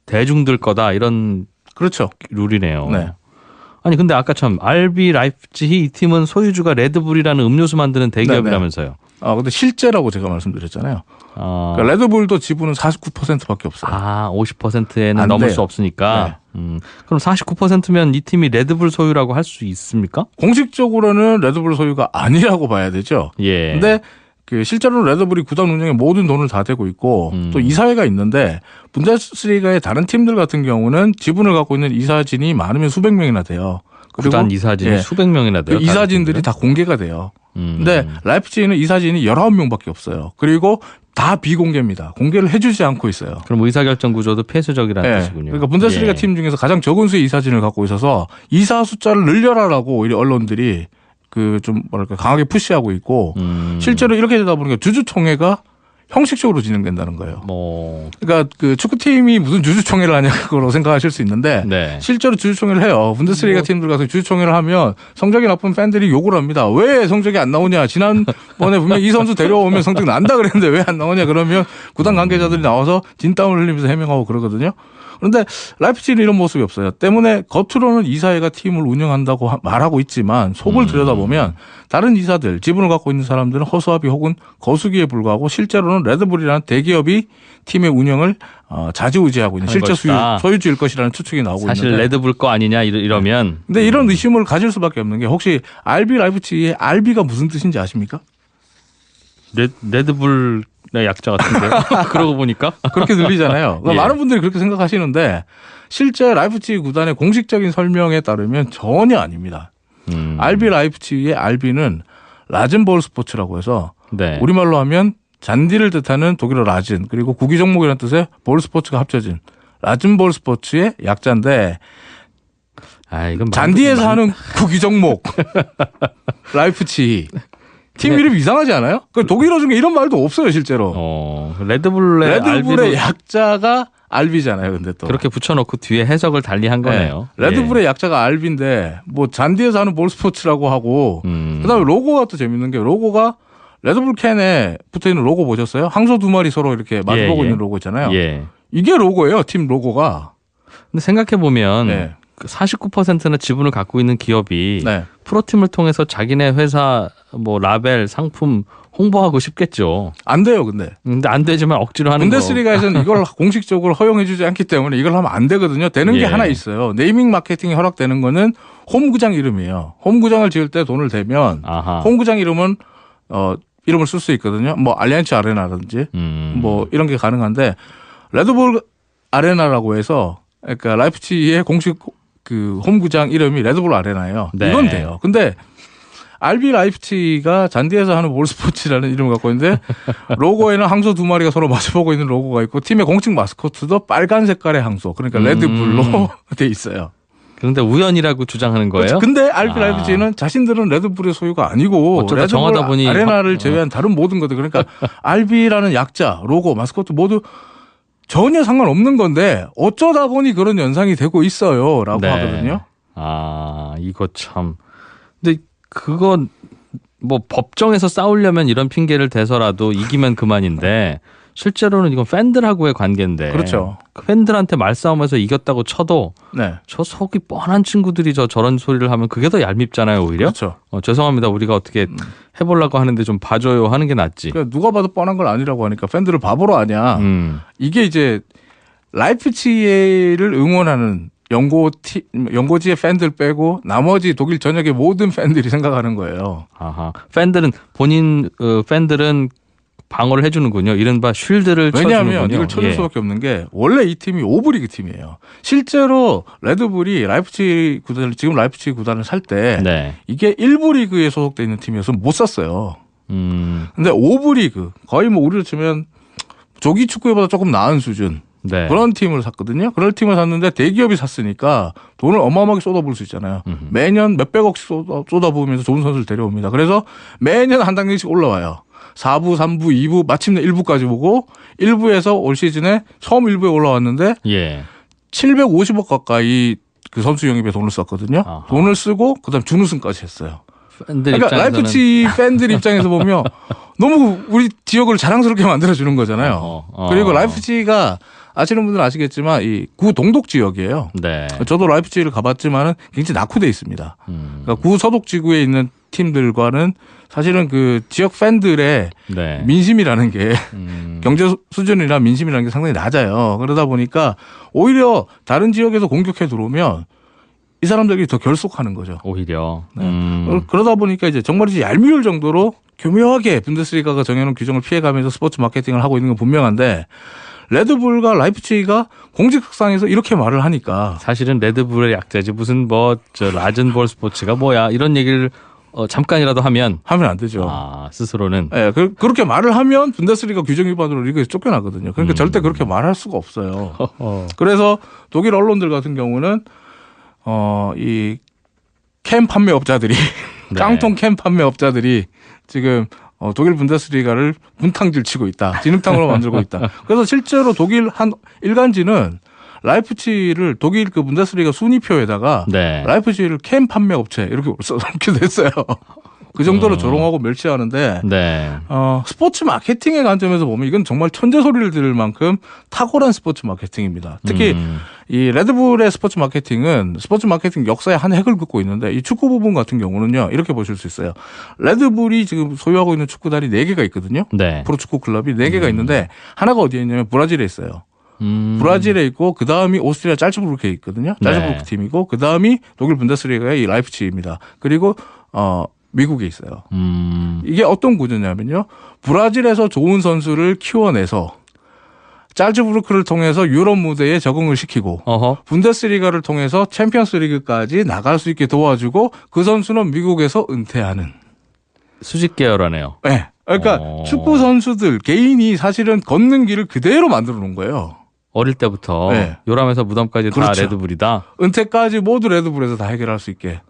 대중들 거다 이런 그렇죠. 룰이네요. 아니 근데 아까 참 RB 라이프치히 이 팀은 소유주가 레드불이라는 음료수 만드는 대기업이라면서요. 근데 실제라고 제가 말씀드렸잖아요. 그러니까 레드불도 지분은 49%밖에 없어요. 50%에는 넘을 수 없으니까. 그럼 49%면 이 팀이 레드불 소유라고 할 수 있습니까? 공식적으로는 레드불 소유가 아니라고 봐야 되죠. 근데 실제로는 레드불이 구단 운영에 모든 돈을 다 대고 있고 또 이사회가 있는데 분데스리가의 다른 팀들 같은 경우는 지분을 갖고 있는 이사진이 많으면 수백 명이나 돼요. 그리고 구단 이사진이 수백 명이나 돼요. 그 이사진들이 다 공개가 돼요. 근데 라이프치히는 이사진이 19명밖에 없어요. 그리고 다 비공개입니다. 공개를 해주지 않고 있어요. 그럼 의사결정 구조도 폐쇄적이라는 뜻이군요. 그러니까 분데스리가 팀 중에서 가장 적은 수의 이사진을 갖고 있어서 이사 숫자를 늘려라라고 오히려 언론들이 강하게 푸시하고 있고 실제로 이렇게 되다 보니까 주주총회가 형식적으로 진행된다는 거예요. 그러니까 그 축구팀이 무슨 주주총회를 하냐고 생각하실 수 있는데 실제로 주주총회를 해요. 분데스리가 팀들 가서 주주총회를 하면 성적이 나쁜 팬들이 욕을 합니다. 왜 성적이 안 나오냐. 지난번에 분명 이 선수 데려오면 성적 난다 그랬는데 왜 안 나오냐. 그러면 구단 관계자들이 나와서 진땀을 흘리면서 해명하고 그러거든요. 그런데 라이프치히는 이런 모습이 없어요. 때문에 겉으로는 이사회가 팀을 운영한다고 말하고 있지만 속을 들여다보면 다른 이사들, 지분을 갖고 있는 사람들은 허수아비 혹은 거수기에 불과하고 실제로는 레드불이라는 대기업이 팀의 운영을 좌지우지하고 있는 실제 소유주일 것이라는 추측이 나오고 있는데 사실 레드불 거 아니냐 이러면. 근데 이런 의심을 가질 수밖에 없는 게 혹시 RB 라이프치히의 RB가 무슨 뜻인지 아십니까? 레드불 약자 같은데요. 그러고 보니까 그렇게 들리잖아요. 그러니까 많은 분들이 그렇게 생각하시는데 실제 라이프치히 구단의 공식적인 설명에 따르면 전혀 아닙니다. RB 라이프치히의 RB는 라젠볼 스포츠라고 해서 우리말로 하면 잔디를 뜻하는 독일어 라진 그리고 구기 종목이라는 뜻의 볼 스포츠가 합쳐진 라젠볼 스포츠의 약자인데 이건 잔디에서 하는 구기 종목 라이프치히 팀 이름 이상하지 않아요? 독일어 중에 이런 말도 없어요, 실제로. 레드불의 약자가 RB잖아요, 근데 또. 그렇게 붙여놓고 뒤에 해석을 달리 한 거네요. 레드불의 약자가 RB인데, 뭐, 잔디에서 하는 볼 스포츠라고 하고, 그 다음에 로고가 또 재밌는 게, 로고가 레드불 캔에 붙어 있는 로고 보셨어요? 항소 두 마리 서로 이렇게 마주보고 있는 로고 있잖아요. 이게 로고예요, 팀 로고가. 근데 생각해보면, 49%나 지분을 갖고 있는 기업이 프로팀을 통해서 자기네 회사 뭐 라벨 상품 홍보하고 싶겠죠. 안 돼요, 근데 안 되지만 억지로 하는 거. 분데스리가에서는 이걸 공식적으로 허용해주지 않기 때문에 이걸 하면 안 되거든요. 되는 게 예. 하나 있어요. 네이밍 마케팅이 허락되는 거는 홈구장 이름이에요. 홈구장을 지을 때 돈을 대면 아하. 홈구장 이름은 이름을 쓸 수 있거든요. 뭐 알리안츠 아레나라든지 뭐 이런 게 가능한데 레드불 아레나라고 해서 그러니까 라이프치히의 공식 그 홈구장 이름이 레드불 아레나예요. 네. 이건 돼요. 근데 RB 라이프치히가 잔디에서 하는 볼스포츠라는 이름을 갖고 있는데 로고에는 항소 두 마리가 서로 마주보고 있는 로고가 있고 팀의 공식 마스코트도 빨간 색깔의 항소 그러니까 레드불로 돼 있어요. 그런데 우연이라고 주장하는 거예요? 그렇죠. 근데 RB 라이프치히는 자신들은 레드불의 소유가 아니고 어쩌다 레드불 정하다 보니 아레나를 제외한 다른 모든 것들 그러니까 RB라는 약자, 로고, 마스코트 모두 전혀 상관없는 건데 어쩌다 보니 그런 연상이 되고 있어요라고 네. 하거든요. 아, 이거 참. 근데 그건 뭐 법정에서 싸우려면 이런 핑계를 대서라도 이기면 그만인데 실제로는 이건 팬들하고의 관계인데. 그렇죠. 그 팬들한테 말싸움에서 이겼다고 쳐도 네. 저 속이 뻔한 친구들이 저런 소리를 하면 그게 더 얄밉잖아요, 오히려. 그렇죠. 죄송합니다. 우리가 어떻게 해보려고 하는데 좀 봐줘요 하는 게 낫지. 그러니까 누가 봐도 뻔한 걸 아니라고 하니까 팬들을 바보로 아냐. 이게 이제 라이프치히를 응원하는 연고지의 팬들 빼고 나머지 독일 전역의 모든 팬들이 생각하는 거예요. 아하. 팬들은 방어를 해주는군요. 이른바 쉴드를 왜냐하면 쳐주는군요. 이걸 쳐줄 예. 수밖에 없는 게 원래 이 팀이 오브리그 팀이에요. 실제로 레드불이 라이프치히 구단을 지금 라이프치히 구단을 살 때 네. 이게 1부 리그에 소속돼 있는 팀이어서 못 샀어요. 근데 5부 리그 거의 뭐 우리로 치면 조기 축구보다 조금 나은 수준 네. 그런 팀을 샀거든요. 그런 팀을 샀는데 대기업이 샀으니까 돈을 어마어마하게 쏟아부을 수 있잖아요. 매년 몇백억씩 쏟아부으면서 좋은 선수를 데려옵니다. 그래서 매년 한 단계씩 올라와요. 4부, 3부, 2부, 마침내 1부까지 보고 1부에서 올 시즌에 처음 1부에 올라왔는데 예. 750억 가까이 그 선수 영입에 돈을 썼거든요. 아하. 돈을 쓰고 그다음 준우승까지 했어요. 팬들 그러니까 입장에서는 라이프치히 팬들 입장에서 보면 너무 우리 지역을 자랑스럽게 만들어주는 거잖아요. 그리고 라이프치히가 아시는 분들은 아시겠지만 이 구 동독 지역이에요. 네. 저도 라이프치히를 가봤지만은 굉장히 낙후돼 있습니다. 그러니까 구 서독 지구에 있는 팀들과는 사실은 그 지역 팬들의 네. 민심이라는 게 경제 수준이나 민심이라는 게 상당히 낮아요. 그러다 보니까 오히려 다른 지역에서 공격해 들어오면 이 사람들이 더 결속하는 거죠. 오히려. 그러다 보니까 이제 정말 이제 얄미울 정도로 교묘하게 분데스리가가 정해놓은 규정을 피해가면서 스포츠 마케팅을 하고 있는 건 분명한데 레드불과 라이프치히가 공식상에서 이렇게 말을 하니까 사실은 레드불의 약자지 무슨 라젠볼 스포츠가 뭐야 이런 얘기를 잠깐이라도 하면 안 되죠. 스스로는. 네, 그렇게 말을 하면 분데스리가 규정 위반으로 리그에서 쫓겨나거든요. 그러니까 절대 그렇게 말할 수가 없어요. 그래서 독일 언론들 같은 경우는 이 캠 판매업자들이 네. 깡통 캠 판매업자들이 지금 독일 분데스리가를 분탕질 치고 있다. 진흙탕으로 만들고 있다. 그래서 실제로 독일 한 일간지는 라이프치히를 독일 그 분데스리가 순위표에다가 네. 라이프치히를 캠 판매업체 이렇게 써놓기도 했어요. 그 정도로 조롱하고 멸시하는데 네. 스포츠 마케팅의 관점에서 보면 이건 정말 천재 소리를 들을 만큼 탁월한 스포츠 마케팅입니다. 특히 이 레드불의 스포츠 마케팅 역사의 한 획을 긋고 있는데 이 축구 부분 같은 경우는요. 이렇게 보실 수 있어요. 레드불이 지금 소유하고 있는 축구단이 4개가 있거든요. 네. 프로축구 클럽이 4개가 있는데 하나가 어디에 있냐면 브라질에 있어요. 브라질에 있고 그 다음이 오스트리아 짤츠부르크에 있거든요. 짤츠부르크 네. 팀이고 그 다음이 독일 분데스리가의 이 라이프치히입니다. 그리고 미국에 있어요. 이게 어떤 구조냐면요. 브라질에서 좋은 선수를 키워내서 짤츠부르크를 통해서 유럽 무대에 적응을 시키고 분데스리가를 통해서 챔피언스 리그까지 나갈 수 있게 도와주고 그 선수는 미국에서 은퇴하는. 수직 계열하네요. 네. 그러니까 축구 선수들 개인이 사실은 걷는 길을 그대로 만들어 놓은 거예요. 어릴 때부터 네. 요람에서 무덤까지 그렇죠. 다 레드불이다. 은퇴까지 모두 레드불에서 다 해결할 수 있게.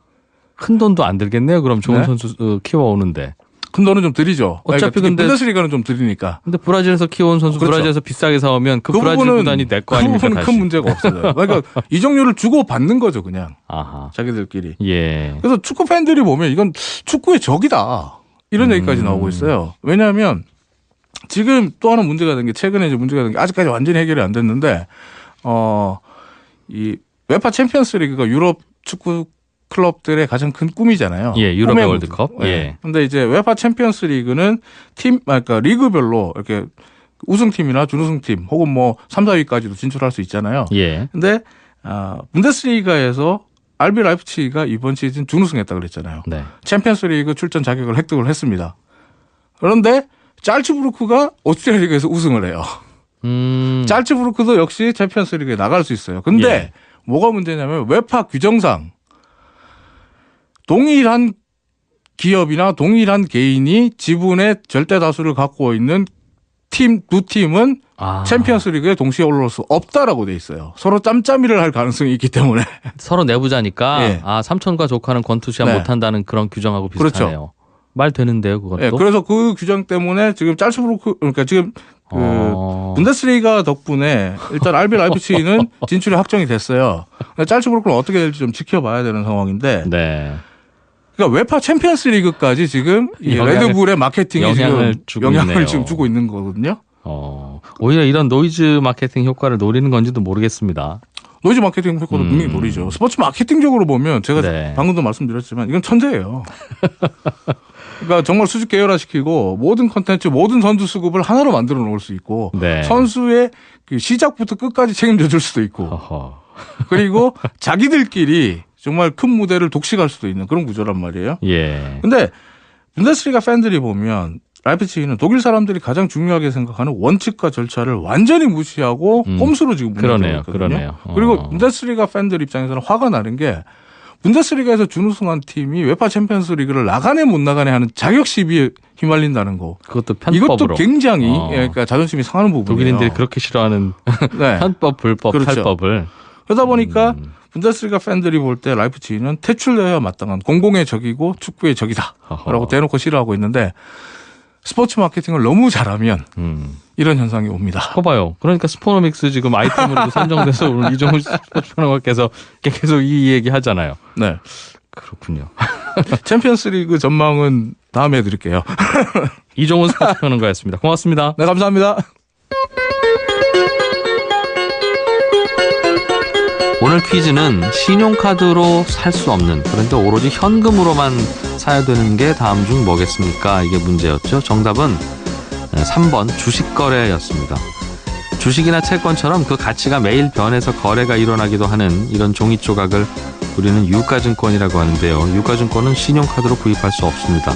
큰 돈도 안 들겠네요. 그럼 좋은 네? 선수 키워오는데. 큰 돈은 좀 들이죠. 어차피 그러니까 근데 분데스리가는 좀 들이니까. 근데 브라질에서 키워온 선수 그렇죠. 브라질에서 비싸게 사오면 그 브라질 부분은, 구단이 내 거 그 아닙니까? 부분은 다시. 큰 문제가 없어요. 그러니까 이적료를 주고 받는 거죠, 그냥. 아하. 자기들끼리. 예. 그래서 축구 팬들이 보면 이건 축구의 적이다. 이런 얘기까지 나오고 있어요. 왜냐하면 지금 또 하나 문제가 된 게 최근에 이제 문제가 된 게 아직까지 완전히 해결이 안 됐는데 이 웨파 챔피언스 리그가 유럽 축구 클럽들의 가장 큰 꿈이잖아요. 예, 유럽의 꿈의 월드컵. 무드. 예. 근데 이제 웨파 챔피언스 리그는 그러니까 리그별로 이렇게 우승팀이나 준우승팀 혹은 뭐 3, 4위까지도 진출할 수 있잖아요. 예. 근데 분데스리가에서 RB 라이프치히가 이번 시즌 준우승했다고 그랬잖아요. 네. 챔피언스 리그 출전 자격을 획득을 했습니다. 그런데 짤츠부르크가 오스트리아 리그에서 우승을 해요. 짤츠부르크도 역시 챔피언스 리그에 나갈 수 있어요. 근데 예. 뭐가 문제냐면 웨파 규정상 동일한 기업이나 동일한 개인이 지분의 절대 다수를 갖고 있는 두 팀은 챔피언스 리그에 동시에 올라올 수 없다라고 돼 있어요. 서로 짬짬이를 할 가능성이 있기 때문에. 서로 내부자니까 예. 삼촌과 조카는 권투시합 네. 못한다는 그런 규정하고 비슷하네요. 그렇죠. 말 되는데요, 그것도. 네, 그래서 그 규정 때문에 지금 짤츠부르크 그러니까 지금 분데스리가 덕분에 일단 RB 라이프치히는 진출이 확정이 됐어요. 짤츠부르크는 어떻게 될지 좀 지켜봐야 되는 상황인데. 네. 그러니까 웨파 챔피언스 리그까지 지금 이 레드불의 마케팅이 영향을 지금 주고 있는 거거든요. 오히려 이런 노이즈 마케팅 효과를 노리는 건지도 모르겠습니다. 노이즈 마케팅 효과도 분명히 노리죠. 스포츠 마케팅적으로 보면 제가 네. 방금도 말씀드렸지만 이건 천재예요. 그러니까 정말 수직 계열화시키고 모든 콘텐츠, 모든 선수 수급을 하나로 만들어 놓을 수 있고 네. 선수의 그 시작부터 끝까지 책임져 줄 수도 있고 어허. 그리고 자기들끼리 정말 큰 무대를 독식할 수도 있는 그런 구조란 말이에요. 예. 근데 분데스리가 팬들이 보면 라이프치히는 독일 사람들이 가장 중요하게 생각하는 원칙과 절차를 완전히 무시하고 꼼수로 지금 그러네요. 있거든요. 그러네요. 그리고 분데스리가 팬들 입장에서는 화가 나는 게 분데스리가에서 준우승한 팀이 웨파 챔피언스 리그를 나가네 못 나가네 하는 자격 시비에 휘말린다는 거. 그것도 편법으로. 이것도 굉장히 그러니까 자존심이 상하는 부분이에요. 독일인들이 그렇게 싫어하는 네. 편법, 불법, 그렇죠. 탈법을. 그러다 보니까 분데스리가 팬들이 볼 때 라이프치히는 퇴출되어야 마땅한 공공의 적이고 축구의 적이다 라고 대놓고 싫어하고 있는데 스포츠 마케팅을 너무 잘하면 이런 현상이 옵니다. 봐봐요. 그러니까 스포노믹스 지금 아이템으로도 선정돼서 오늘 이종훈 스포츠 평론가께서 계속 이 얘기 하잖아요. 네. 그렇군요. 챔피언스 리그 전망은 다음에 해드릴게요. 이종훈 스포츠 평론가였습니다. 고맙습니다. 네, 감사합니다. 오늘 퀴즈는 신용카드로 살 수 없는, 그런데 오로지 현금으로만 사야 되는 게 다음 중 뭐겠습니까? 이게 문제였죠. 정답은 3번 주식거래였습니다. 주식이나 채권처럼 그 가치가 매일 변해서 거래가 일어나기도 하는 이런 종이 조각을 우리는 유가증권이라고 하는데요. 유가증권은 신용카드로 구입할 수 없습니다.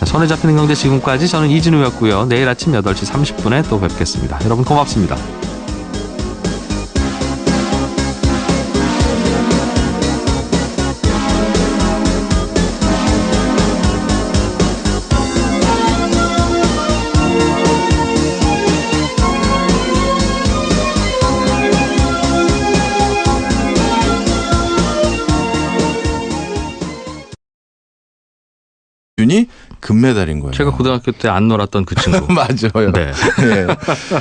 손에 잡히는 경제 지금까지 저는 이진우였고요. 내일 아침 8시 30분에 또 뵙겠습니다. 여러분 고맙습니다. 준이 금메달인 거예요. 제가 고등학교 때 안 놀았던 그 친구. 맞아요. 네. 네.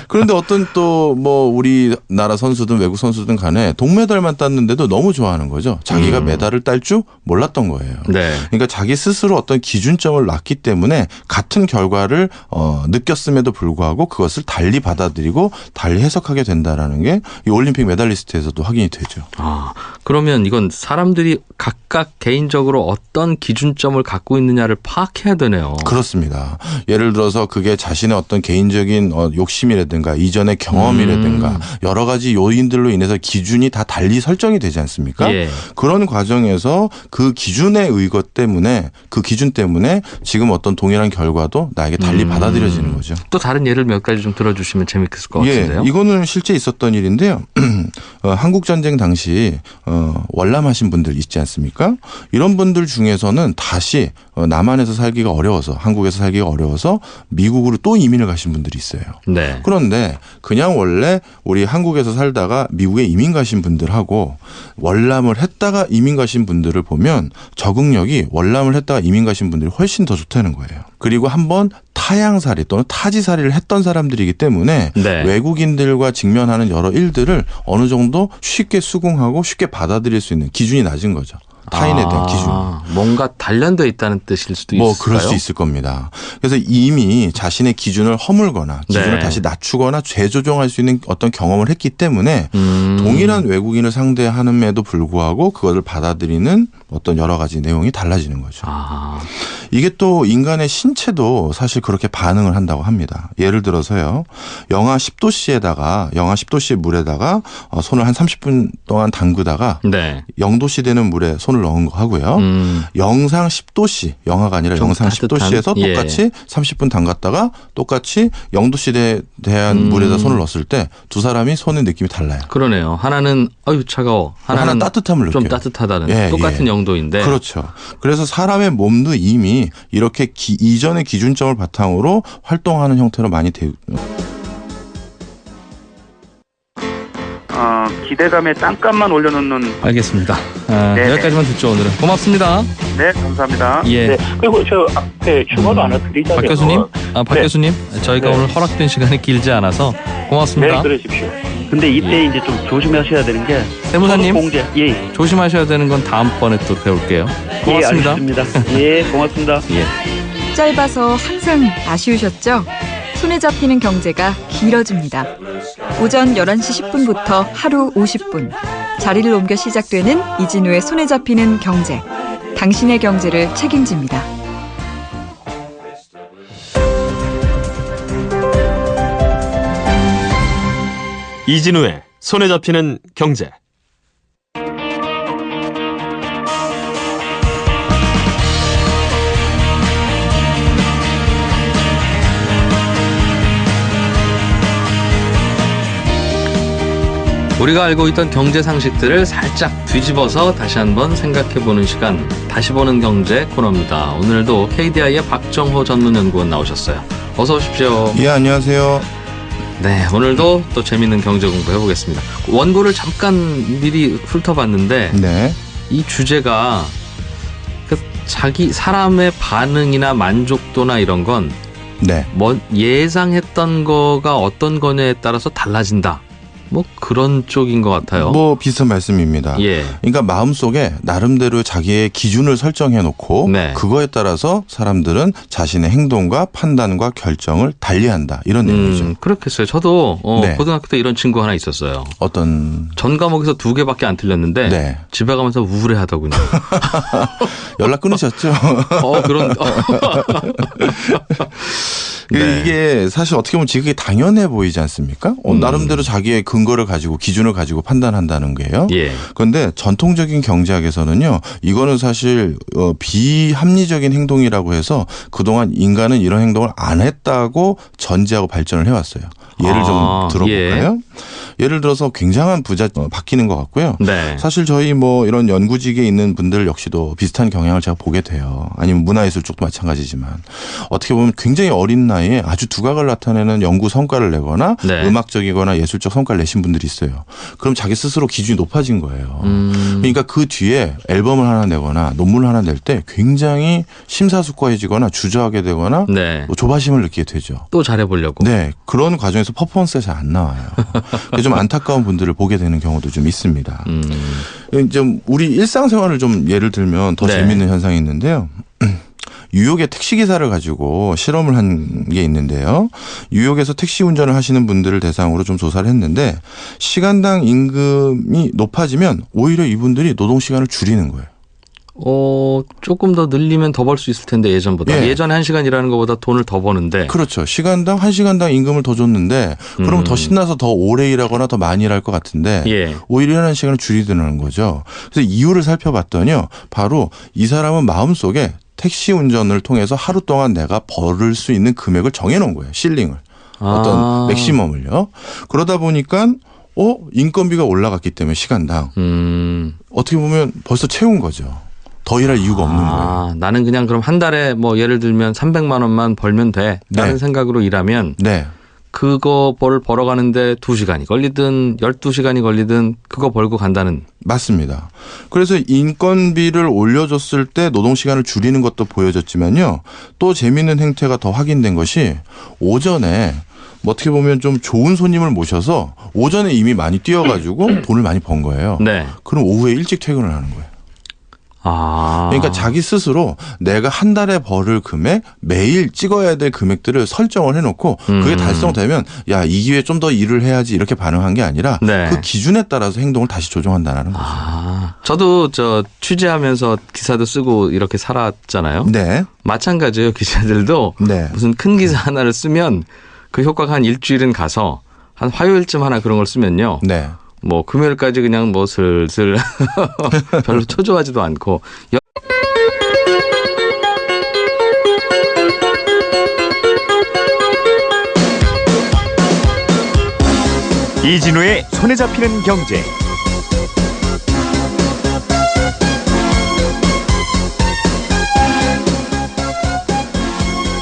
그런데 어떤 또 뭐 우리나라 선수든 외국 선수든 간에 동메달만 땄는데도 너무 좋아하는 거죠. 자기가 메달을 딸 줄 몰랐던 거예요. 네. 그러니까 자기 스스로 어떤 기준점을 놨기 때문에 같은 결과를 느꼈음에도 불구하고 그것을 달리 받아들이고 달리 해석하게 된다라는 게 이 올림픽 메달리스트에서도 확인이 되죠. 그러면 이건 사람들이 각각 개인적으로 어떤 기준점을 갖고 있느냐를 파악해야 되네요. 그렇습니다. 예를 들어서 그게 자신의 어떤 개인적인 욕심이라든가 이전의 경험이라든가 여러 가지 요인들로 인해서 기준이 다 달리 설정이 되지 않습니까? 예. 그런 과정에서 그 기준의 의것 때문에 그 기준 때문에 지금 어떤 동일한 결과도 나에게 달리 받아들여지는 거죠. 또 다른 예를 몇 가지 좀 들어주시면 재밌을 것 같은데요. 예, 이거는 실제 있었던 일인데요. 한국 전쟁 당시 월남하신 분들 있지 않습니까? 이런 분들 중에서는 다시 남한에서 살기가 어려워서 한국에서 살기가 어려워서 미국으로 또 이민을 가신 분들이 있어요. 네. 그런데 그냥 원래 우리 한국에서 살다가 미국에 이민 가신 분들하고 월남을 했다가 이민 가신 분들을 보면 적응력이 월남을 했다가 이민 가신 분들이 훨씬 더 좋다는 거예요. 그리고 한번 타양살이 또는 타지살이를 했던 사람들이기 때문에 네. 외국인들과 직면하는 여러 일들을 어느 정도 쉽게 수긍하고 쉽게 받아들일 수 있는 기준이 낮은 거죠. 타인에 대한 기준. 뭔가 단련되어 있다는 뜻일 수도 있을까요? 그럴 수 있을 겁니다. 그래서 이미 자신의 기준을 허물거나 기준을 네. 다시 낮추거나 재조정할 수 있는 어떤 경험을 했기 때문에 동일한 외국인을 상대함에도 불구하고 그것을 받아들이는 어떤 여러 가지 내용이 달라지는 거죠. 아. 이게 또 인간의 신체도 사실 그렇게 반응을 한다고 합니다. 예를 들어서요. 영하 10도씨의 물에다가 손을 한 30분 동안 담그다가 네. 0도씨 되는 물에 손을 넣은 거 하고요. 영상 10도씨, 영하가 아니라 영상 따뜻한? 10도씨에서 예. 똑같이 30분 담갔다가 똑같이 0도씨에 대한 물에다 손을 넣었을 때 두 사람이 손의 느낌이 달라요. 그러네요. 하나는 아유 차가워. 하나는 따뜻함을 좀 느껴요. 따뜻하다는 예, 똑같은 예. 영도인데. 그렇죠. 그래서 사람의 몸도 이미 이렇게 이전의 기준점을 바탕으로 활동하는 형태로 많이 기대감에 땅값만 올려놓는. 알겠습니다. 네. 여기까지만 듣죠 오늘은. 고맙습니다. 네, 감사합니다. 예. 네. 그리고 저 앞에 추가로 하나 드리자면. 박 교수님, 박 네. 교수님, 저희가 네. 오늘 허락된 시간이 길지 않아서 고맙습니다. 네, 그러십시오. 근데 이때 이제 좀 조심하셔야 되는 게 세무사님, 공제. 예. 조심하셔야 되는 건 다음번에 또 배울게요. 고맙습니다. 예, 알겠습니다. 예, 고맙습니다. 예. 짧아서 항상 아쉬우셨죠? 손에 잡히는 경제가 길어집니다. 오전 11시 10분부터 하루 50분. 자리를 옮겨 시작되는 이진우의 손에 잡히는 경제. 당신의 경제를 책임집니다. 이진우의 손에 잡히는 경제. 우리가 알고 있던 경제 상식들을 살짝 뒤집어서 다시 한번 생각해보는 시간, 다시 보는 경제 코너입니다. 오늘도 KDI의 박정호 전문연구원 나오셨어요. 어서 오십시오. 예, 안녕하세요. 네, 오늘도 또 재밌는 경제 공부 해보겠습니다. 원고를 잠깐 미리 훑어봤는데 네. 이 주제가 자기 사람의 반응이나 만족도나 이런 건 네. 뭐 예상했던 거가 어떤 거냐에 따라서 달라진다. 뭐 그런 쪽인 것 같아요. 뭐 비슷한 말씀입니다. 예. 그러니까 마음속에 나름대로 자기의 기준을 설정해 놓고 네. 그거에 따라서 사람들은 자신의 행동과 판단과 결정을 달리한다. 이런 내용이죠. 그렇겠어요. 저도 네. 고등학교 때 이런 친구 하나 있었어요. 어떤 전 과목에서 2개밖에 안 틀렸는데 네. 집에 가면서 우울해하더군요. 연락 끊으셨죠? 그런. 네. 이게 사실 어떻게 보면 그게 당연해 보이지 않습니까? 나름대로 자기의 근거를 가지고 기준을 가지고 판단한다는 거예요. 예. 그런데 전통적인 경제학에서는요, 이거는 사실 비합리적인 행동이라고 해서 그동안 인간은 이런 행동을 안 했다고 전제하고 발전을 해왔어요. 예를 좀 들어볼까요? 예를 들어서 굉장한 부자 바뀌는 것 같고요. 네. 사실 저희 뭐 이런 연구직에 있는 분들 역시도 비슷한 경향을 제가 보게 돼요. 아니면 문화예술 쪽도 마찬가지지만 어떻게 보면 굉장히 어린 나이에 아주 두각을 나타내는 연구 성과를 내거나 네. 음악적이거나 예술적 성과를 내신 분들이 있어요. 그럼 자기 스스로 기준이 높아진 거예요. 그러니까 그 뒤에 앨범을 하나 내거나 논문을 하나 낼 때 굉장히 심사숙고해지거나 주저하게 되거나 네. 뭐 조바심을 느끼게 되죠. 또 잘해보려고. 네. 그런 과정에서 퍼포먼스가 잘 안 나와요. 좀 안타까운 분들을 보게 되는 경우도 좀 있습니다. 좀 우리 일상생활을 좀 예를 들면 더 네. 재미있는 현상이 있는데요. 뉴욕의 택시기사를 가지고 실험을 한 게 있는데요. 뉴욕에서 택시 운전을 하시는 분들을 대상으로 좀 조사를 했는데 시간당 임금이 높아지면 오히려 이분들이 노동시간을 줄이는 거예요. 조금 더 늘리면 더 벌 수 있을 텐데 예전보다. 예. 예전에 1시간 일하는 것보다 돈을 더 버는데. 그렇죠. 시간당 1시간당 임금을 더 줬는데 그러면 더 신나서 더 오래 일하거나 더 많이 일할 것 같은데 예. 오히려 일하는 시간을 줄이드는 거죠. 그래서 이유를 살펴봤더니요. 바로 이 사람은 마음속에 택시 운전을 통해서 하루 동안 내가 벌을 수 있는 금액을 정해놓은 거예요. 실링을. 어떤 맥시멈을요. 그러다 보니까 인건비가 올라갔기 때문에 시간당. 어떻게 보면 벌써 채운 거죠. 더 일할 이유가 없는 거예요. 나는 그냥 그럼 한 달에 뭐 예를 들면 300만 원만 벌면 돼. 라는 네. 생각으로 일하면 네. 그거 벌어가는데 2시간이 걸리든 12시간이 걸리든 그거 벌고 간다는. 맞습니다. 그래서 인건비를 올려줬을 때 노동시간을 줄이는 것도 보여졌지만요. 또 재미있는 행태가 더 확인된 것이 오전에 뭐 어떻게 보면 좀 좋은 손님을 모셔서 오전에 이미 많이 뛰어가지고 돈을 많이 번 거예요. 네. 그럼 오후에 일찍 퇴근을 하는 거예요. 그러니까 자기 스스로 내가 한 달에 벌을 금액, 매일 찍어야 될 금액들을 설정을 해놓고 그게 달성되면 야, 이 기회에 좀 더 일을 해야지 이렇게 반응한 게 아니라 네. 그 기준에 따라서 행동을 다시 조정한다는 거죠. 저도 취재하면서 기사도 쓰고 이렇게 살았잖아요. 네. 마찬가지예요. 기자들도 네. 무슨 큰 기사 하나를 쓰면 그 효과가 한 일주일은 가서 한 화요일쯤 하나 그런 걸 쓰면요. 네. 뭐 금요일까지 그냥 뭐 슬슬 별로 초조하지도 않고. 이진우의 손에 잡히는 경제.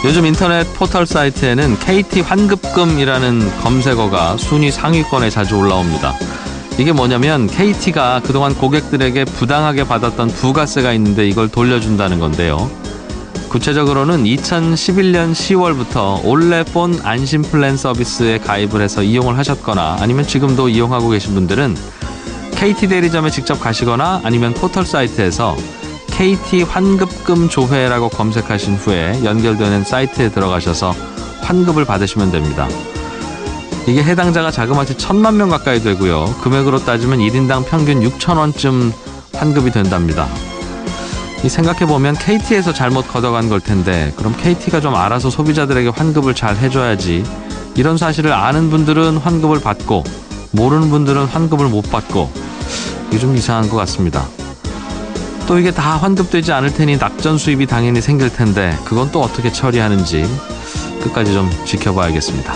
요즘 인터넷 포털 사이트에는 KT 환급금이라는 검색어가 순위 상위권에 자주 올라옵니다. 이게 뭐냐면 KT가 그동안 고객들에게 부당하게 받았던 부가세가 있는데 이걸 돌려준다는 건데요. 구체적으로는 2011년 10월부터 올레폰 안심플랜 서비스에 가입을 해서 이용을 하셨거나 아니면 지금도 이용하고 계신 분들은 KT 대리점에 직접 가시거나 아니면 포털 사이트에서 KT 환급금 조회라고 검색하신 후에 연결되는 사이트에 들어가셔서 환급을 받으시면 됩니다. 이게 해당자가 자그마치 1,000만 명 가까이 되고요. 금액으로 따지면 1인당 평균 6,000원쯤 환급이 된답니다. 이 생각해보면 KT에서 잘못 걷어간 걸 텐데 그럼 KT가 좀 알아서 소비자들에게 환급을 잘 해줘야지. 이런 사실을 아는 분들은 환급을 받고 모르는 분들은 환급을 못 받고 이게 좀 이상한 것 같습니다. 또 이게 다 환급되지 않을 테니 낙전 수입이 당연히 생길 텐데 그건 또 어떻게 처리하는지 끝까지 좀 지켜봐야겠습니다.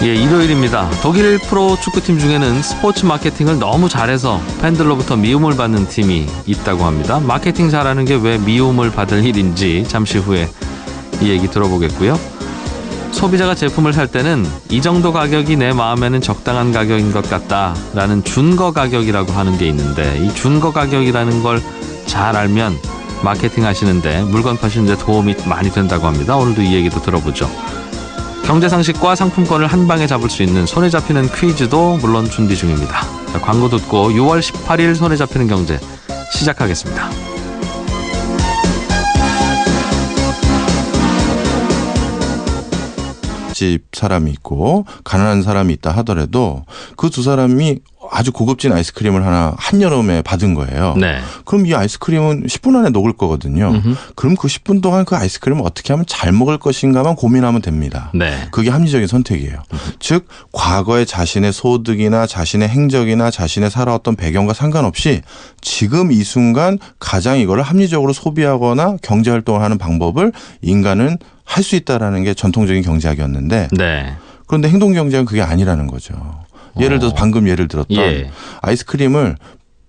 예, 일요일입니다. 독일 프로 축구팀 중에는 스포츠 마케팅을 너무 잘해서 팬들로부터 미움을 받는 팀이 있다고 합니다. 마케팅 잘하는 게 왜 미움을 받을 일인지 잠시 후에 이 얘기 들어보겠고요. 소비자가 제품을 살 때는 이 정도 가격이 내 마음에는 적당한 가격인 것 같다라는 준거 가격이라고 하는 게 있는데 이 준거 가격이라는 걸 잘 알면 마케팅 하시는데 물건 파시는데 도움이 많이 된다고 합니다. 오늘도 이 얘기도 들어보죠. 경제상식과 상품권을 한 방에 잡을 수 있는 손에 잡히는 퀴즈도 물론 준비 중입니다. 자, 광고 듣고 6월 18일 손에 잡히는 경제 시작하겠습니다. 집 사람이 있고 가난한 사람이 있다 하더라도 그 두 사람이 아주 고급진 아이스크림을 하나 한여름에 받은 거예요. 네. 그럼 이 아이스크림은 10분 안에 녹을 거거든요. 그럼 그 10분 동안 그 아이스크림을 어떻게 하면 잘 먹을 것인가만 고민하면 됩니다. 네. 그게 합리적인 선택이에요. 즉 과거의 자신의 소득이나 자신의 행적이나 자신의 살아왔던 배경과 상관없이 지금 이 순간 가장 이거를 합리적으로 소비하거나 경제활동을 하는 방법을 인간은 할 수 있다라는 게 전통적인 경제학이었는데 네. 그런데 행동경제는 그게 아니라는 거죠. 예를 들어서 방금 예를 들었던 예. 아이스크림을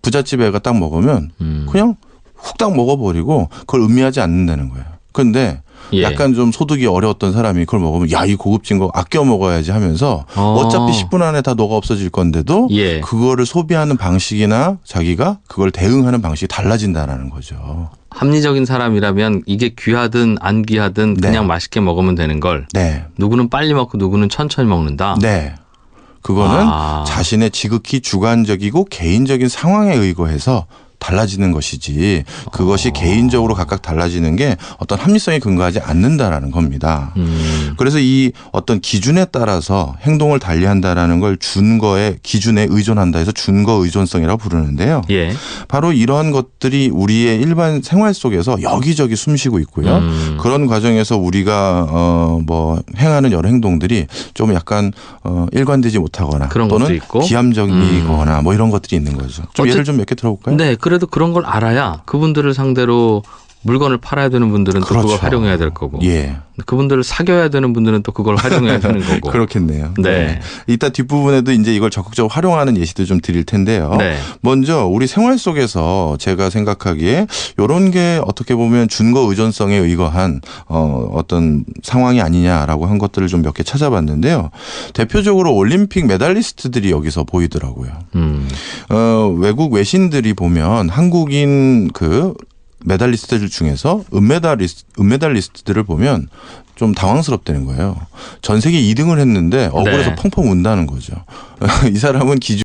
부잣집에 가 딱 먹으면 그냥 훅딱 먹어버리고 그걸 음미하지 않는다는 거예요. 그런데 예. 약간 좀 소득이 어려웠던 사람이 그걸 먹으면 야, 이 고급진 거 아껴 먹어야지 하면서 어차피 10분 안에 다 녹아 없어질 건데도 예. 그거를 소비하는 방식이나 자기가 그걸 대응하는 방식이 달라진다는 거죠. 합리적인 사람이라면 이게 귀하든 안 귀하든 네. 그냥 맛있게 먹으면 되는 걸 네. 누구는 빨리 먹고 누구는 천천히 먹는다. 네. 그거는 자신의 지극히 주관적이고 개인적인 상황에 의거해서 달라지는 것이지 그것이 개인적으로 각각 달라지는 게 어떤 합리성에 근거하지 않는다라는 겁니다. 그래서 이 어떤 기준에 따라서 행동을 달리한다라는 걸 준거의 기준에 의존한다 해서 준거 의존성이라고 부르는데요. 예. 바로 이러한 것들이 우리의 일반 생활 속에서 여기저기 숨쉬고 있고요. 그런 과정에서 우리가 뭐 행하는 여러 행동들이 좀 약간 일관되지 못하거나 그런 또는 것도 있고. 기함적이거나 뭐 이런 것들이 있는 거죠. 좀 예를 좀 몇 개 들어볼까요? 네, 그래도 그런 걸 알아야 그분들을 상대로 물건을 팔아야 되는 분들은 또 그렇죠. 그걸 활용해야 될 거고. 예. 그분들을 사귀어야 되는 분들은 또 그걸 활용해야 되는 거고. 그렇겠네요. 네. 이따 뒷부분에도 이제 이걸 적극적으로 활용하는 예시도 좀 드릴 텐데요. 네. 먼저 우리 생활 속에서 제가 생각하기에 이런 게 어떻게 보면 준거 의존성에 의거한 어떤 상황이 아니냐라고 한 것들을 좀 몇 개 찾아봤는데요. 대표적으로 올림픽 메달리스트들이 여기서 보이더라고요. 외국 외신들이 보면 한국인 그 메달리스트들 중에서 은메달리스트들을 보면 좀 당황스럽다는 거예요. 전 세계 2등을 했는데 억울해서 네. 펑펑 운다는 거죠. 이 사람은 기존